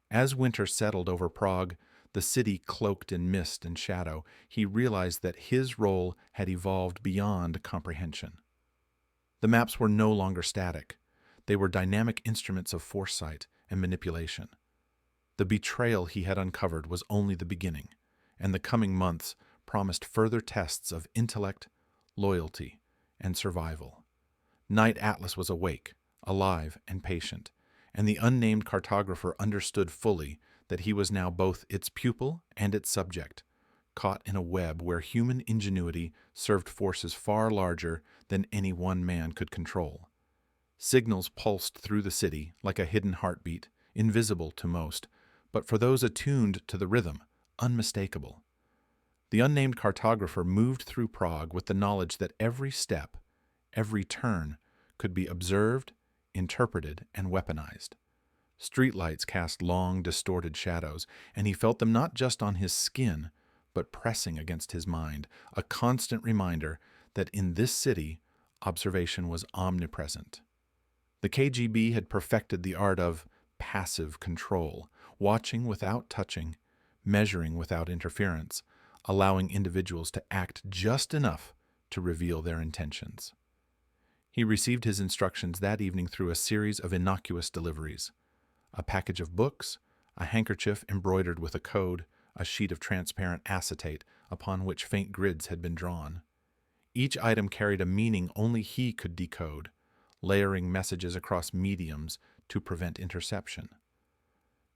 As winter settled over Prague, the city cloaked in mist and shadow, he realized that his role had evolved beyond comprehension. The maps were no longer static. They were dynamic instruments of foresight and manipulation. The betrayal he had uncovered was only the beginning, and the coming months promised further tests of intellect, loyalty, and survival. Night Atlas was awake, alive, and patient, and the unnamed cartographer understood fully that he was now both its pupil and its subject, caught in a web where human ingenuity served forces far larger than any one man could control. Signals pulsed through the city like a hidden heartbeat, invisible to most, but for those attuned to the rhythm, unmistakable. The unnamed cartographer moved through Prague with the knowledge that every step, every turn, could be observed, interpreted, and weaponized. Streetlights cast long, distorted shadows, and he felt them not just on his skin, but pressing against his mind, a constant reminder that in this city, observation was omnipresent. The KGB had perfected the art of passive control, watching without touching, measuring without interference, allowing individuals to act just enough to reveal their intentions. He received his instructions that evening through a series of innocuous deliveries: a package of books, a handkerchief embroidered with a code, a sheet of transparent acetate upon which faint grids had been drawn. Each item carried a meaning only he could decode, layering messages across mediums to prevent interception.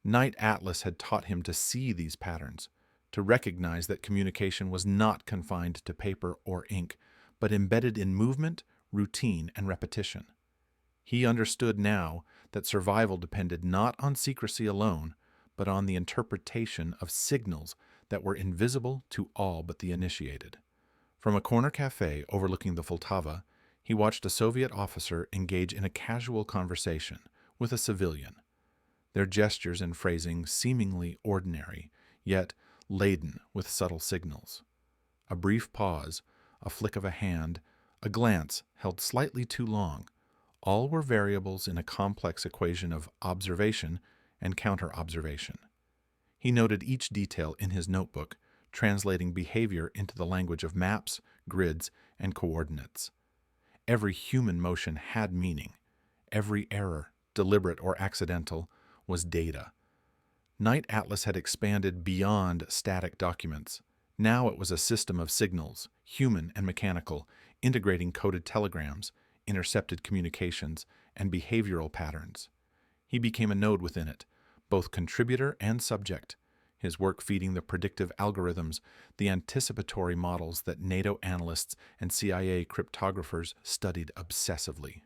Night Atlas had taught him to see these patterns, to recognize that communication was not confined to paper or ink, but embedded in movement, routine, and repetition. He understood now that survival depended not on secrecy alone, but on the interpretation of signals that were invisible to all but the initiated. From a corner cafe overlooking the Vltava, he watched a Soviet officer engage in a casual conversation with a civilian, their gestures and phrasing seemingly ordinary, yet laden with subtle signals. A brief pause, a flick of a hand, a glance held slightly too long, all were variables in a complex equation of observation and counter-observation. He noted each detail in his notebook, translating behavior into the language of maps, grids, and coordinates. Every human motion had meaning. Every error, deliberate or accidental, was data. Night Atlas had expanded beyond static documents. Now it was a system of signals, human and mechanical, integrating coded telegrams, intercepted communications, and behavioral patterns. He became a node within it, both contributor and subject, his work feeding the predictive algorithms, the anticipatory models that NATO analysts and CIA cryptographers studied obsessively.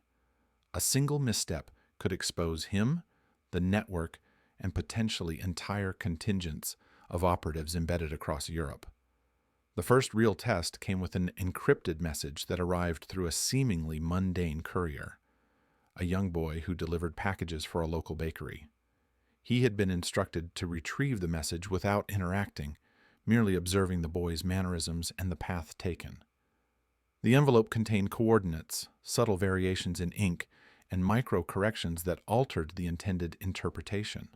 A single misstep could expose him, the network, and potentially entire contingents of operatives embedded across Europe. The first real test came with an encrypted message that arrived through a seemingly mundane courier, a young boy who delivered packages for a local bakery. He had been instructed to retrieve the message without interacting, merely observing the boy's mannerisms and the path taken. The envelope contained coordinates, subtle variations in ink, and micro-corrections that altered the intended interpretation.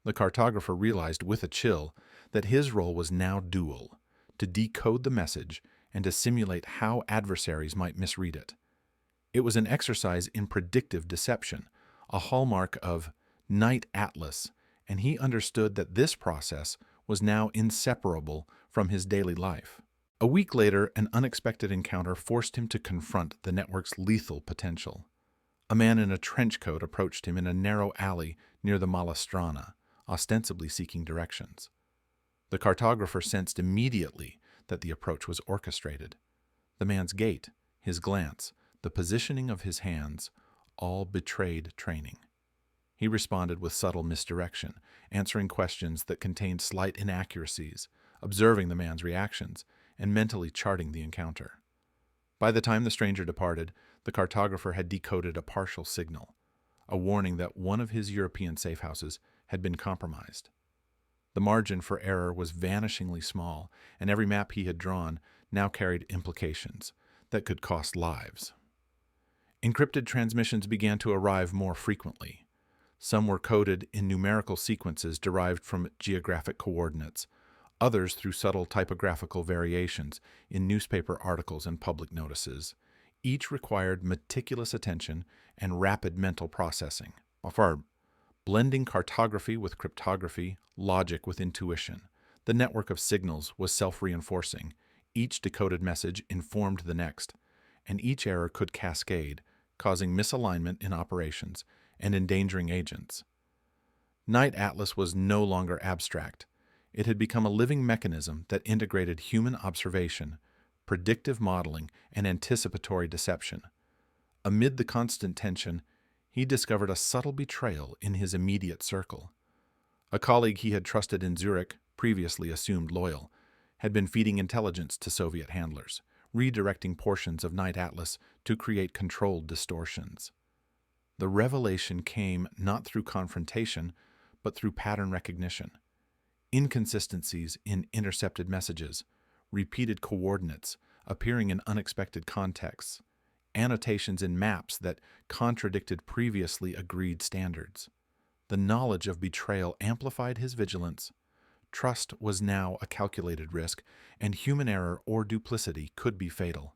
The cartographer realized with a chill that his role was now dual, to decode the message and to simulate how adversaries might misread it. It was an exercise in predictive deception, a hallmark of Night Atlas, and he understood that this process was now inseparable from his daily life. A week later, an unexpected encounter forced him to confront the network's lethal potential. A man in a trench coat approached him in a narrow alley near the Malastrana, ostensibly seeking directions. The cartographer sensed immediately that the approach was orchestrated. The man's gait, his glance, the positioning of his hands, all betrayed training. He responded with subtle misdirection, answering questions that contained slight inaccuracies, observing the man's reactions, and mentally charting the encounter. By the time the stranger departed, the cartographer had decoded a partial signal, a warning that one of his European safe houses had been compromised. The margin for error was vanishingly small, and every map he had drawn now carried implications that could cost lives. Encrypted transmissions began to arrive more frequently. Some were coded in numerical sequences derived from geographic coordinates, others through subtle typographical variations in newspaper articles and public notices. Each required meticulous attention and rapid mental processing, blending cartography with cryptography, logic with intuition. The network of signals was self-reinforcing. Each decoded message informed the next, and each error could cascade, causing misalignment in operations and endangering agents. Night Atlas was no longer abstract. It had become a living mechanism that integrated human observation, predictive modeling, and anticipatory deception. Amid the constant tension, he discovered a subtle betrayal in his immediate circle. A colleague he had trusted in Zurich, previously assumed loyal, had been feeding intelligence to Soviet handlers, redirecting portions of Night Atlas to create controlled distortions. The revelation came not through confrontation, but through pattern recognition. Inconsistencies in intercepted messages, repeated coordinates appearing in unexpected contexts, annotations in maps that contradicted previously agreed standards. The knowledge of betrayal amplified his vigilance. Trust was now a calculated risk, and human error or duplicity could be fatal.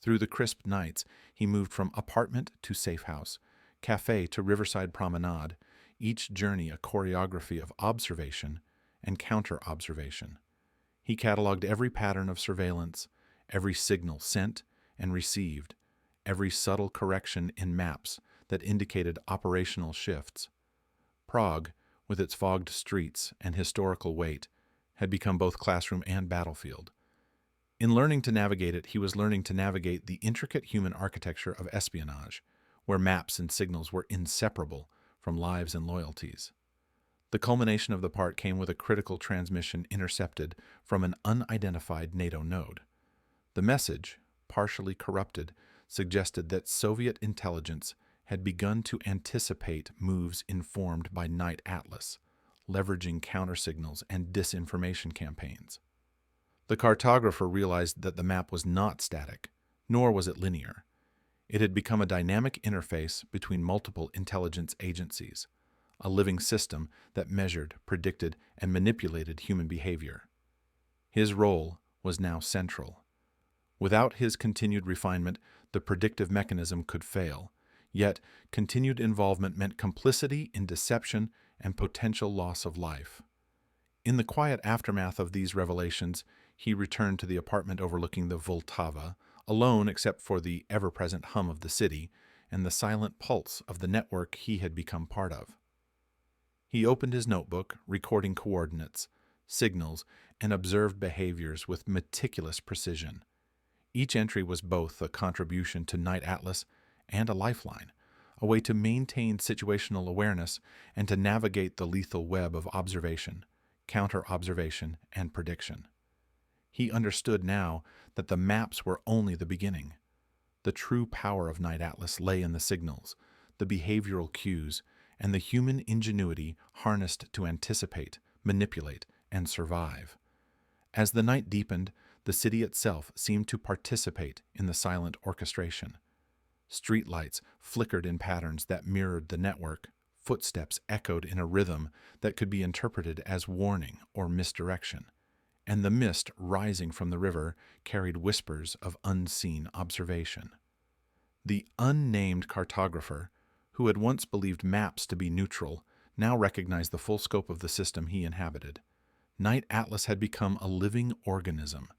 Through the crisp nights, he moved from apartment to safe house, cafe to riverside promenade, each journey a choreography of observation and counter-observation. He cataloged every pattern of surveillance, every signal sent and received, every subtle correction in maps that indicated operational shifts. Prague, with its fogged streets and historical weight, had become both classroom and battlefield. In learning to navigate it, he was learning to navigate the intricate human architecture of espionage, where maps and signals were inseparable from lives and loyalties. The culmination of the part came with a critical transmission intercepted from an unidentified NATO node. The message, partially corrupted, suggested that Soviet intelligence had begun to anticipate moves informed by Night Atlas, leveraging countersignals and disinformation campaigns. The cartographer realized that the map was not static, nor was it linear. It had become a dynamic interface between multiple intelligence agencies, a living system that measured, predicted, and manipulated human behavior. His role was now central. Without his continued refinement, the predictive mechanism could fail, yet continued involvement meant complicity in deception and potential loss of life. In the quiet aftermath of these revelations, he returned to the apartment overlooking the Vltava, alone except for the ever-present hum of the city and the silent pulse of the network he had become part of. He opened his notebook, recording coordinates, signals, and observed behaviors with meticulous precision. Each entry was both a contribution to Night Atlas and a lifeline, a way to maintain situational awareness and to navigate the lethal web of observation, counter-observation, and prediction. He understood now that the maps were only the beginning. The true power of Night Atlas lay in the signals, the behavioral cues, and the human ingenuity harnessed to anticipate, manipulate, and survive. As the night deepened, the city itself seemed to participate in the silent orchestration. Streetlights flickered in patterns that mirrored the network. Footsteps echoed in a rhythm that could be interpreted as warning or misdirection, and the mist rising from the river carried whispers of unseen observation. The unnamed cartographer, who had once believed maps to be neutral, now recognized the full scope of the system he inhabited. Night Atlas had become a living organism,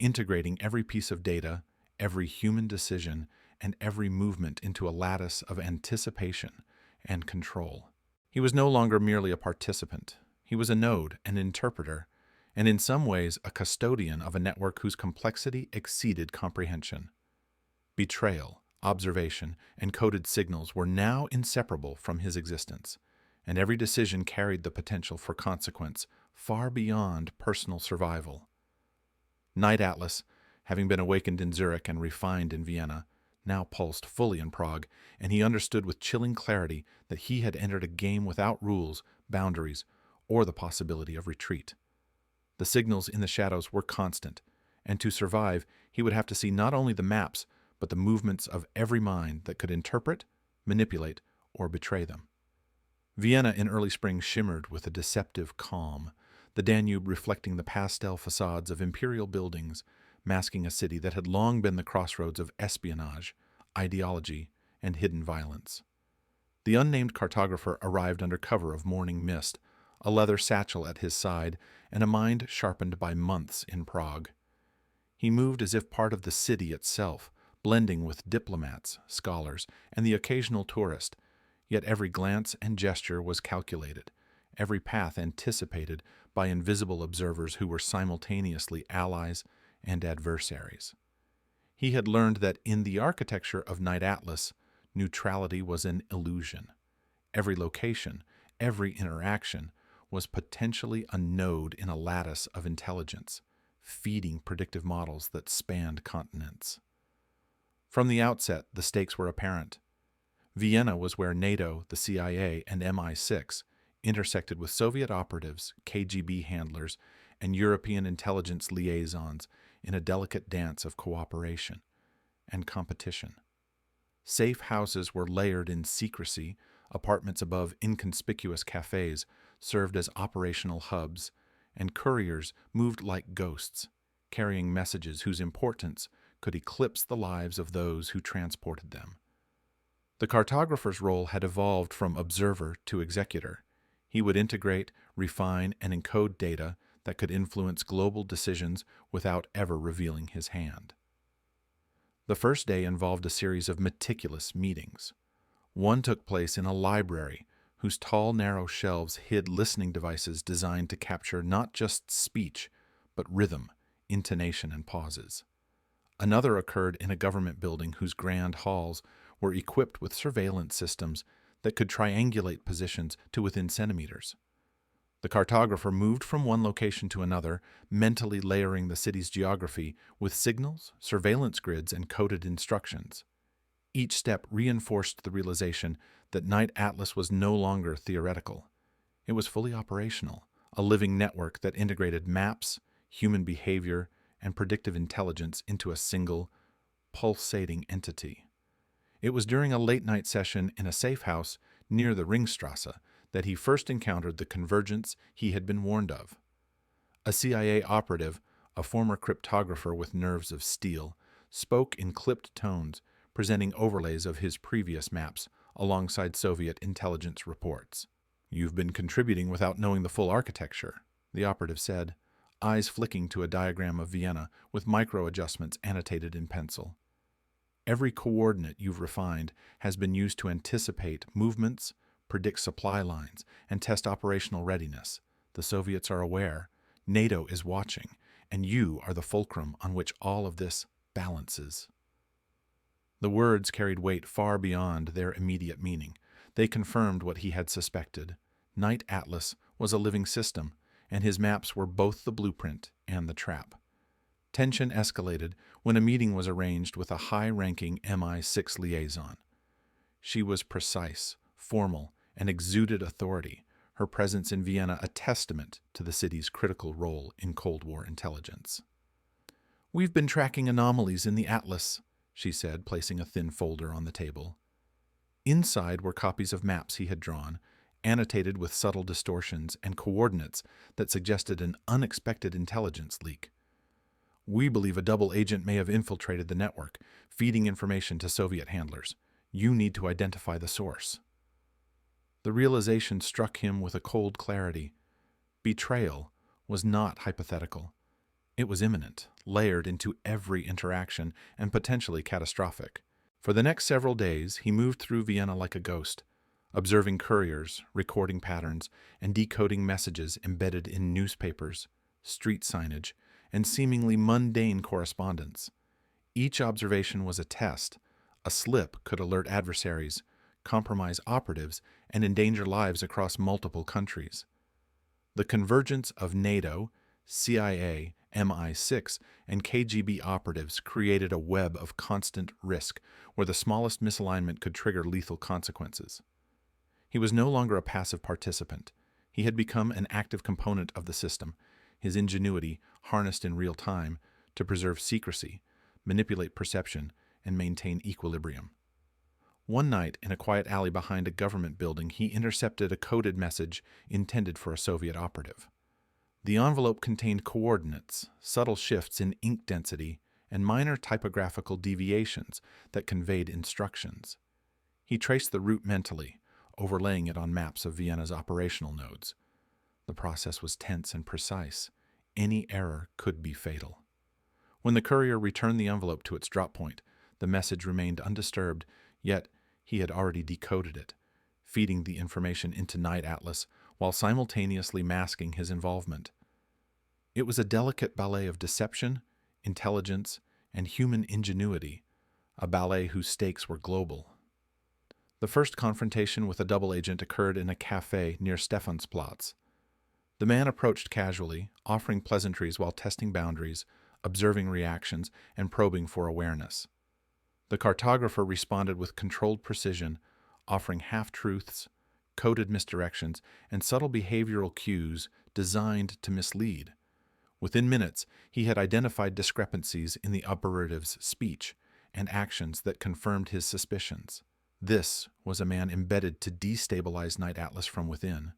integrating every piece of data, every human decision, and every movement into a lattice of anticipation and control. He was no longer merely a participant. He was a node, an interpreter, and in some ways a custodian of a network whose complexity exceeded comprehension. Betrayal, observation, and coded signals were now inseparable from his existence, and every decision carried the potential for consequence far beyond personal survival. Night Atlas, having been awakened in Zurich and refined in Vienna, now pulsed fully in Prague, and he understood with chilling clarity that he had entered a game without rules, boundaries, or the possibility of retreat. The signals in the shadows were constant, and to survive, he would have to see not only the maps, but the movements of every mind that could interpret, manipulate, or betray them. Vienna in early spring shimmered with a deceptive calm, the Danube reflecting the pastel facades of imperial buildings, masking a city that had long been the crossroads of espionage, ideology, and hidden violence. The unnamed cartographer arrived under cover of morning mist, a leather satchel at his side, and a mind sharpened by months in Prague. He moved as if part of the city itself, blending with diplomats, scholars, and the occasional tourist, yet every glance and gesture was calculated, every path anticipated by invisible observers who were simultaneously allies and adversaries. He had learned that in the architecture of Night Atlas, neutrality was an illusion. Every location, every interaction, was potentially a node in a lattice of intelligence, feeding predictive models that spanned continents. From the outset, the stakes were apparent. Vienna was where NATO, the CIA, and MI6 intersected with Soviet operatives, KGB handlers, and European intelligence liaisons in a delicate dance of cooperation and competition. Safe houses were layered in secrecy, apartments above inconspicuous cafes served as operational hubs, and couriers moved like ghosts, carrying messages whose importance could eclipse the lives of those who transported them. The cartographer's role had evolved from observer to executor. He would integrate, refine, and encode data that could influence global decisions without ever revealing his hand. The first day involved a series of meticulous meetings. One took place in a library whose tall, narrow shelves hid listening devices designed to capture not just speech, but rhythm, intonation, and pauses. Another occurred in a government building whose grand halls were equipped with surveillance systems that could triangulate positions to within centimeters. The cartographer moved from one location to another, mentally layering the city's geography with signals, surveillance grids, and coded instructions. Each step reinforced the realization that Night Atlas was no longer theoretical. It was fully operational, a living network that integrated maps, human behavior, and predictive intelligence into a single, pulsating entity. It was during a late-night session in a safe house near the Ringstrasse that he first encountered the convergence he had been warned of. A CIA operative, a former cryptographer with nerves of steel, spoke in clipped tones, presenting overlays of his previous maps alongside Soviet intelligence reports. "You've been contributing without knowing the full architecture," the operative said, eyes flicking to a diagram of Vienna with micro-adjustments annotated in pencil. "Every coordinate you've refined has been used to anticipate movements, predict supply lines, and test operational readiness. The Soviets are aware, NATO is watching, and you are the fulcrum on which all of this balances." The words carried weight far beyond their immediate meaning. They confirmed what he had suspected. Night Atlas was a living system, and his maps were both the blueprint and the trap. Tension escalated when a meeting was arranged with a high-ranking MI6 liaison. She was precise, formal, and exuded authority, her presence in Vienna a testament to the city's critical role in Cold War intelligence. "We've been tracking anomalies in the Atlas," she said, placing a thin folder on the table. Inside were copies of maps he had drawn, annotated with subtle distortions and coordinates that suggested an unexpected intelligence leak. "We believe a double agent may have infiltrated the network, feeding information to Soviet handlers. You need to identify the source." The realization struck him with a cold clarity. Betrayal was not hypothetical. It was imminent, layered into every interaction, and potentially catastrophic. For the next several days, he moved through Vienna like a ghost, observing couriers, recording patterns, and decoding messages embedded in newspapers, street signage, and seemingly mundane correspondence. Each observation was a test. A slip could alert adversaries, compromise operatives, and endanger lives across multiple countries. The convergence of NATO, CIA, MI6, and KGB operatives created a web of constant risk where the smallest misalignment could trigger lethal consequences. He was no longer a passive participant. He had become an active component of the system, his ingenuity harnessed in real time to preserve secrecy, manipulate perception, and maintain equilibrium. One night, in a quiet alley behind a government building, he intercepted a coded message intended for a Soviet operative. The envelope contained coordinates, subtle shifts in ink density, and minor typographical deviations that conveyed instructions. He traced the route mentally, overlaying it on maps of Vienna's operational nodes. The process was tense and precise. Any error could be fatal. When the courier returned the envelope to its drop point, the message remained undisturbed, yet he had already decoded it, feeding the information into Night Atlas while simultaneously masking his involvement. It was a delicate ballet of deception, intelligence, and human ingenuity, a ballet whose stakes were global. The first confrontation with a double agent occurred in a cafe near Stephansplatz. The man approached casually, offering pleasantries while testing boundaries, observing reactions, and probing for awareness. The cartographer responded with controlled precision, offering half-truths, coded misdirections, and subtle behavioral cues designed to mislead. Within minutes, he had identified discrepancies in the operative's speech and actions that confirmed his suspicions. This was a man embedded to destabilize Night Atlas from within.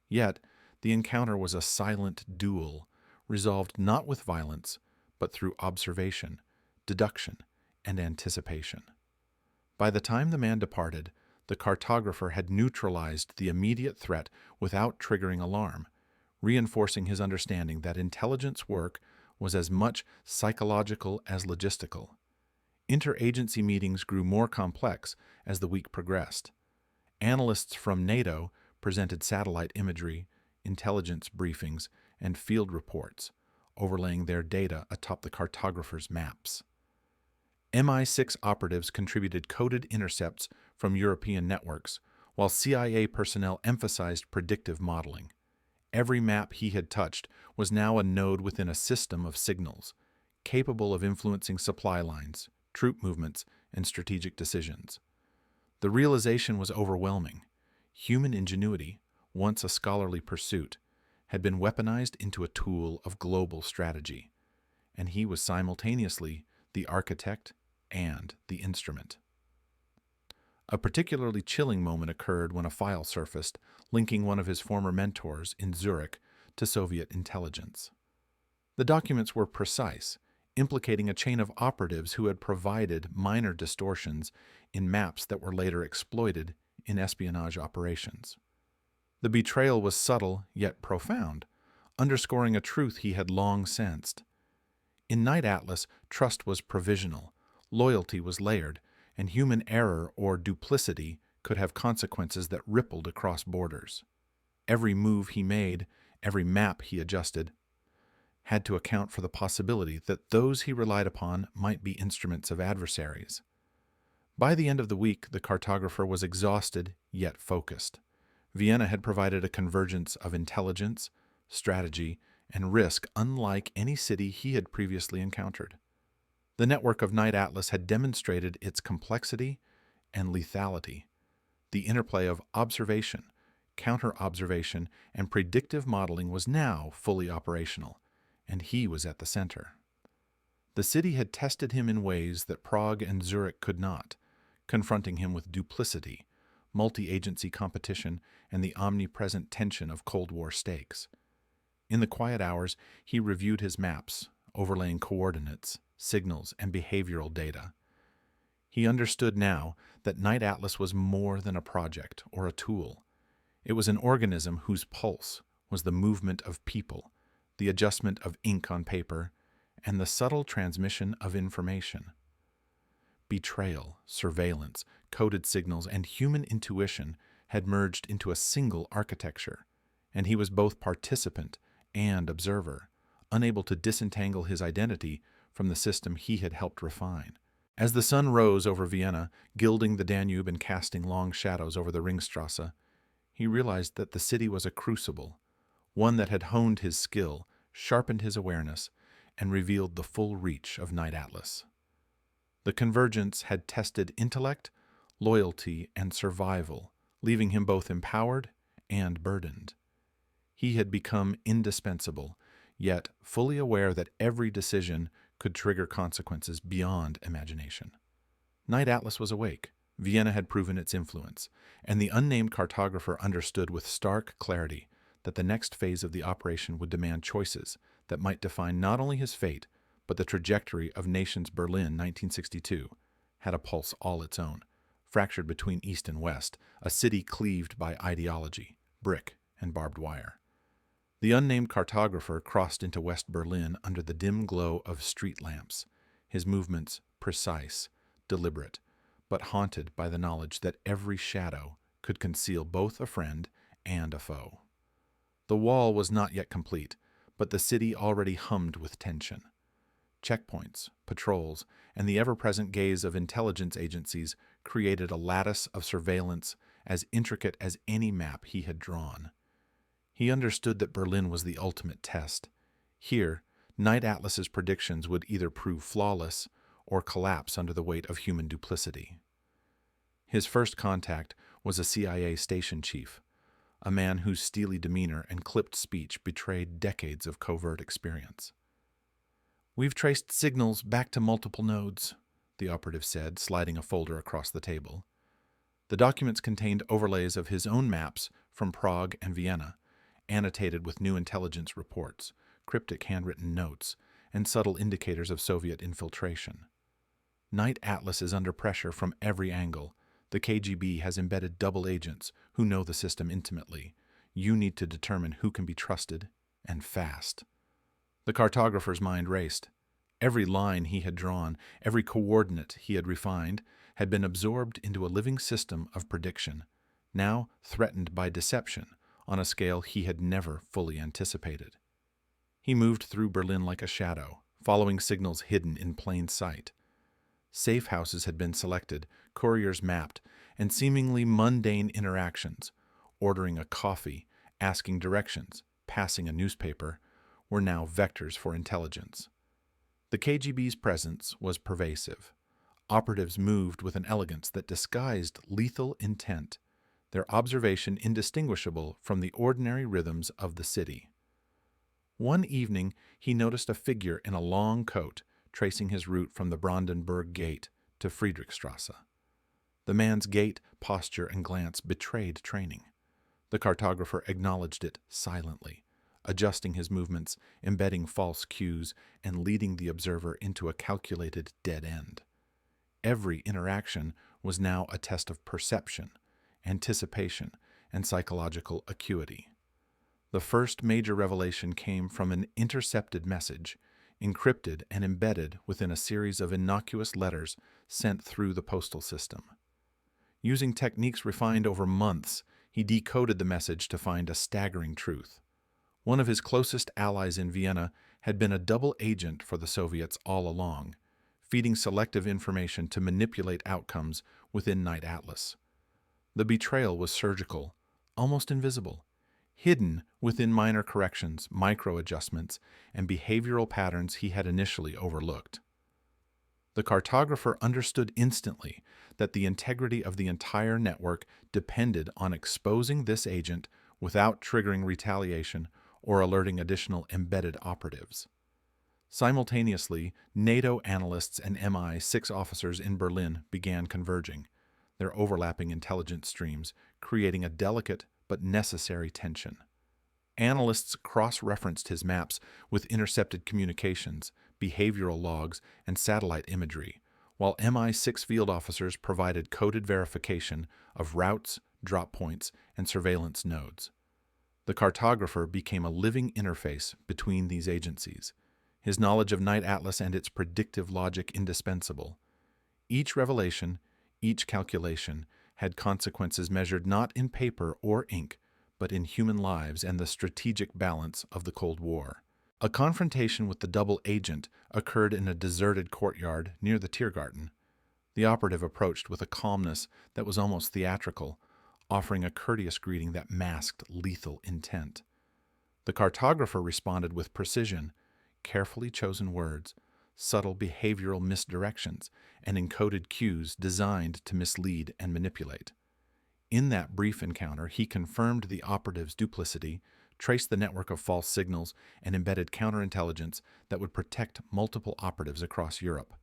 Yet, the encounter was a silent duel, resolved not with violence, but through observation, deduction, and anticipation. By the time the man departed, the cartographer had neutralized the immediate threat without triggering alarm, reinforcing his understanding that intelligence work was as much psychological as logistical. Interagency meetings grew more complex as the week progressed. Analysts from NATO presented satellite imagery, intelligence briefings, and field reports, overlaying their data atop the cartographer's maps. MI6 operatives contributed coded intercepts from European networks, while CIA personnel emphasized predictive modeling. Every map he had touched was now a node within a system of signals, capable of influencing supply lines, troop movements, and strategic decisions. The realization was overwhelming. Human ingenuity, once a scholarly pursuit, had been weaponized into a tool of global strategy, and he was simultaneously the architect and the instrument. A particularly chilling moment occurred when a file surfaced linking one of his former mentors in Zurich to Soviet intelligence. The documents were precise, implicating a chain of operatives who had provided minor distortions in maps that were later exploited in espionage operations. The betrayal was subtle yet profound, underscoring a truth he had long sensed. In Night Atlas, trust was provisional, loyalty was layered, and human error or duplicity could have consequences that rippled across borders. Every move he made, every map he adjusted, had to account for the possibility that those he relied upon might be instruments of adversaries. By the end of the week, the cartographer was exhausted yet focused. Vienna had provided a convergence of intelligence, strategy, and risk unlike any city he had previously encountered. The network of Night Atlas had demonstrated its complexity and lethality. The interplay of observation, counter-observation, and predictive modeling was now fully operational, and he was at the center. The city had tested him in ways that Prague and Zurich could not, confronting him with duplicity, multi-agency competition, and the omnipresent tension of Cold War stakes. In the quiet hours, he reviewed his maps, overlaying coordinates, signals, and behavioral data. He understood now that Night Atlas was more than a project or a tool. It was an organism whose pulse was the movement of people, the adjustment of ink on paper, and the subtle transmission of information. Betrayal, surveillance, coded signals, and human intuition had merged into a single architecture, and he was both participant and observer, unable to disentangle his identity from the system he had helped refine. As the sun rose over Vienna, gilding the Danube and casting long shadows over the Ringstrasse, he realized that the city was a crucible, one that had honed his skill, sharpened his awareness, and revealed the full reach of Night Atlas. The convergence had tested intellect, loyalty, and survival, leaving him both empowered and burdened. He had become indispensable, yet fully aware that every decision could trigger consequences beyond imagination. Night Atlas was awake. Vienna had proven its influence, and the unnamed cartographer understood with stark clarity that the next phase of the operation would demand choices that might define not only his fate, but the trajectory of nation's Berlin 1962 had a pulse all its own, fractured between East and West, a city cleaved by ideology, brick, and barbed wire. The unnamed cartographer crossed into West Berlin under the dim glow of street lamps, his movements precise, deliberate, but haunted by the knowledge that every shadow could conceal both a friend and a foe. The wall was not yet complete, but the city already hummed with tension. Checkpoints, patrols, and the ever-present gaze of intelligence agencies created a lattice of surveillance as intricate as any map he had drawn. He understood that Berlin was the ultimate test. Here, Night Atlas's predictions would either prove flawless or collapse under the weight of human duplicity. His first contact was a CIA station chief, a man whose steely demeanor and clipped speech betrayed decades of covert experience. "We've traced signals back to multiple nodes," the operative said, sliding a folder across the table. The documents contained overlays of his own maps from Prague and Vienna, annotated with new intelligence reports, cryptic handwritten notes, and subtle indicators of Soviet infiltration. Night Atlas is under pressure from every angle. The KGB has embedded double agents who know the system intimately. You need to determine who can be trusted, and fast. The cartographer's mind raced. Every line he had drawn, every coordinate he had refined, had been absorbed into a living system of prediction, now threatened by deception on a scale he had never fully anticipated. He moved through Berlin like a shadow, following signals hidden in plain sight. Safe houses had been selected, couriers mapped, and seemingly mundane interactions, ordering a coffee, asking directions, passing a newspaper, were now vectors for intelligence. The KGB's presence was pervasive. Operatives moved with an elegance that disguised lethal intent, their observation indistinguishable from the ordinary rhythms of the city. One evening, he noticed a figure in a long coat tracing his route from the Brandenburg Gate to Friedrichstrasse. The man's gait, posture, and glance betrayed training. The cartographer acknowledged it silently, adjusting his movements, embedding false cues, and leading the observer into a calculated dead end. Every interaction was now a test of perception, anticipation, and psychological acuity. The first major revelation came from an intercepted message, encrypted and embedded within a series of innocuous letters sent through the postal system. Using techniques refined over months, he decoded the message to find a staggering truth. One of his closest allies in Vienna had been a double agent for the Soviets all along, feeding selective information to manipulate outcomes within Night Atlas. The betrayal was surgical, almost invisible, hidden within minor corrections, micro-adjustments, and behavioral patterns he had initially overlooked. The cartographer understood instantly that the integrity of the entire network depended on exposing this agent without triggering retaliation or alerting additional embedded operatives. Simultaneously, NATO analysts and MI6 officers in Berlin began converging, their overlapping intelligence streams creating a delicate but necessary tension. Analysts cross-referenced his maps with intercepted communications, behavioral logs, and satellite imagery, while MI6 field officers provided coded verification of routes, drop points, and surveillance nodes. The cartographer became a living interface between these agencies, his knowledge of Night Atlas and its predictive logic indispensable. Each revelation, each calculation, had consequences measured not in paper or ink, but in human lives and the strategic balance of the Cold War. A confrontation with the double agent occurred in a deserted courtyard near the Tiergarten. The operative approached with a calmness that was almost theatrical, offering a courteous greeting that masked lethal intent. The cartographer responded with precision, carefully chosen words, subtle behavioral misdirections, and encoded cues designed to mislead and manipulate. In that brief encounter, he confirmed the operative's duplicity, traced the network of false signals, and embedded counterintelligence that would protect multiple operatives across Europe.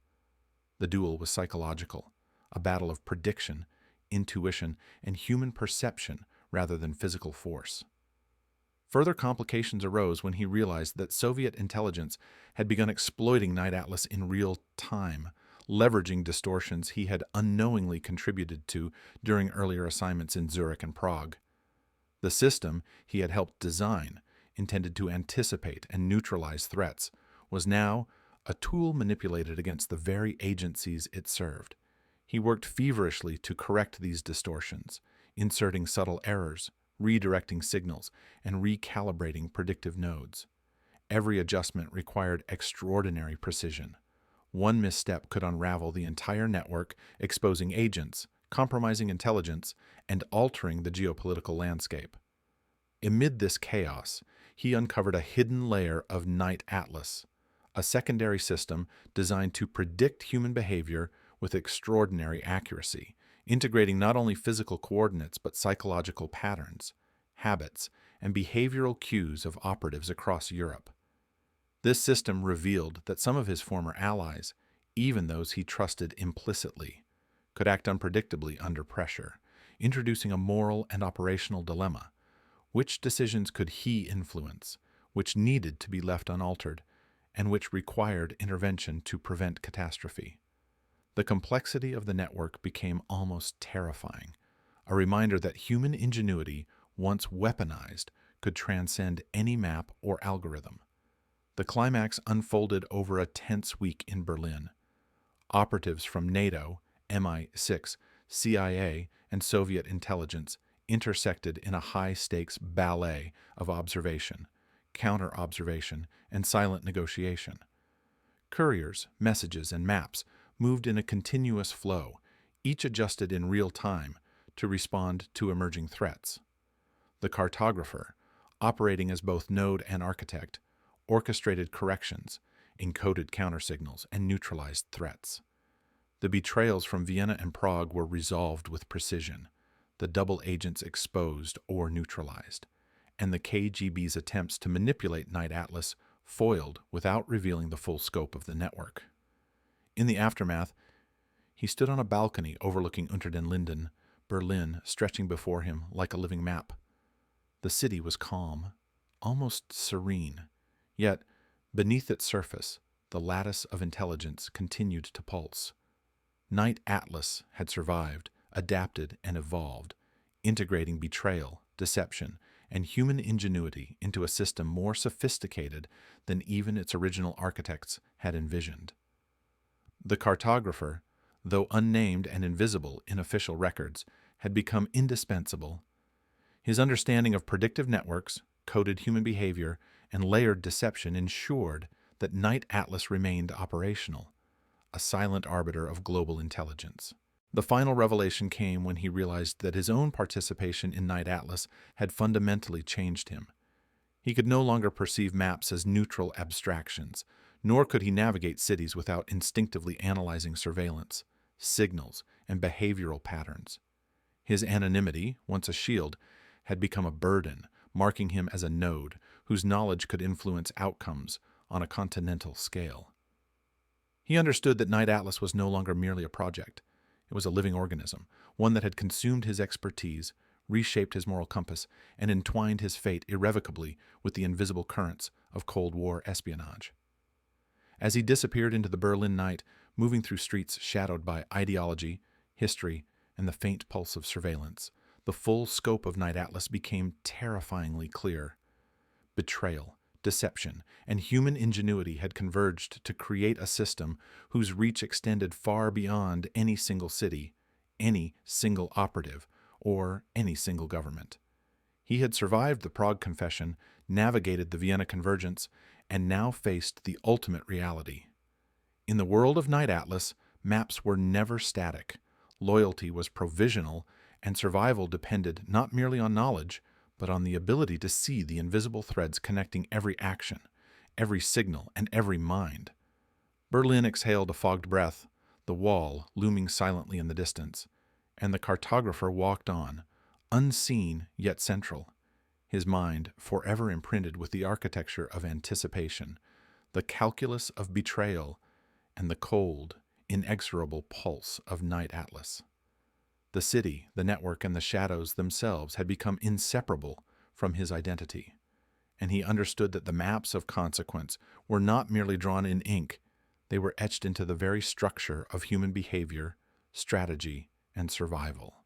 The duel was psychological, a battle of prediction, intuition, and human perception rather than physical force. Further complications arose when he realized that Soviet intelligence had begun exploiting Night Atlas in real time, leveraging distortions he had unknowingly contributed to during earlier assignments in Zurich and Prague. The system he had helped design, intended to anticipate and neutralize threats, was now a tool manipulated against the very agencies it served. He worked feverishly to correct these distortions, inserting subtle errors, redirecting signals, and recalibrating predictive nodes. Every adjustment required extraordinary precision. One misstep could unravel the entire network, exposing agents, compromising intelligence, and altering the geopolitical landscape. Amid this chaos, he uncovered a hidden layer of Night Atlas, a secondary system designed to predict human behavior with extraordinary accuracy, integrating not only physical coordinates but psychological patterns, habits, and behavioral cues of operatives across Europe. This system revealed that some of his former allies, even those he trusted implicitly, could act unpredictably under pressure, introducing a moral and operational dilemma. Which decisions could he influence, which needed to be left unaltered, and which required intervention to prevent catastrophe? The complexity of the network became almost terrifying, a reminder that human ingenuity, once weaponized, could transcend any map or algorithm. The climax unfolded over a tense week in Berlin. Operatives from NATO, MI6, CIA, and Soviet intelligence intersected in a high-stakes ballet of observation, counter-observation, and silent negotiation. Couriers, messages, and maps moved in a continuous flow, each adjusted in real time to respond to emerging threats. The cartographer, operating as both node and architect, orchestrated corrections, encoded countersignals, and neutralized threats. The betrayals from Vienna and Prague were resolved with precision, the double agents exposed or neutralized, and the KGB's attempts to manipulate Night Atlas foiled without revealing the full scope of the network. In the aftermath, he stood on a balcony overlooking Unter den Linden, Berlin, stretching before him like a living map. The city was calm, almost serene, yet beneath its surface, the lattice of intelligence continued to pulse. Night Atlas had survived, adapted, and evolved, integrating betrayal, deception, and human ingenuity into a system more sophisticated than even its original architects had envisioned. The cartographer, though unnamed and invisible in official records, had become indispensable. His understanding of predictive networks, coded human behavior, and layered deception ensured that Night Atlas remained operational, a silent arbiter of global intelligence. The final revelation came when he realized that his own participation in Night Atlas had fundamentally changed him. He could no longer perceive maps as neutral abstractions, nor could he navigate cities without instinctively analyzing surveillance, signals, and behavioral patterns. His anonymity, once a shield, had become a burden, marking him as a node whose knowledge could influence outcomes on a continental scale. He understood that Night Atlas was no longer merely a project. It was a living organism, one that had consumed his expertise, reshaped his moral compass, and entwined his fate irrevocably with the invisible currents of Cold War espionage. As he disappeared into the Berlin night, moving through streets shadowed by ideology, history, and the faint pulse of surveillance, the full scope of Night Atlas became terrifyingly clear. Betrayal, deception, and human ingenuity had converged to create a system whose reach extended far beyond any single city, any single operative, or any single government. He had survived the Prague confession, navigated the Vienna convergence, and now faced the ultimate reality. In the world of Night Atlas, maps were never static, loyalty was provisional, and survival depended not merely on knowledge, but on the ability to see the invisible threads connecting every action, every signal, and every mind. Berlin exhaled a fogged breath, the wall looming silently in the distance, and the cartographer walked on, unseen yet central, his mind forever imprinted with the architecture of anticipation, the calculus of betrayal, and the cold, inexorable pulse of Night Atlas. The city, the network, and the shadows themselves had become inseparable from his identity, and he understood that the maps of consequence were not merely drawn in ink, they were etched into the very structure of human behavior, strategy, and survival.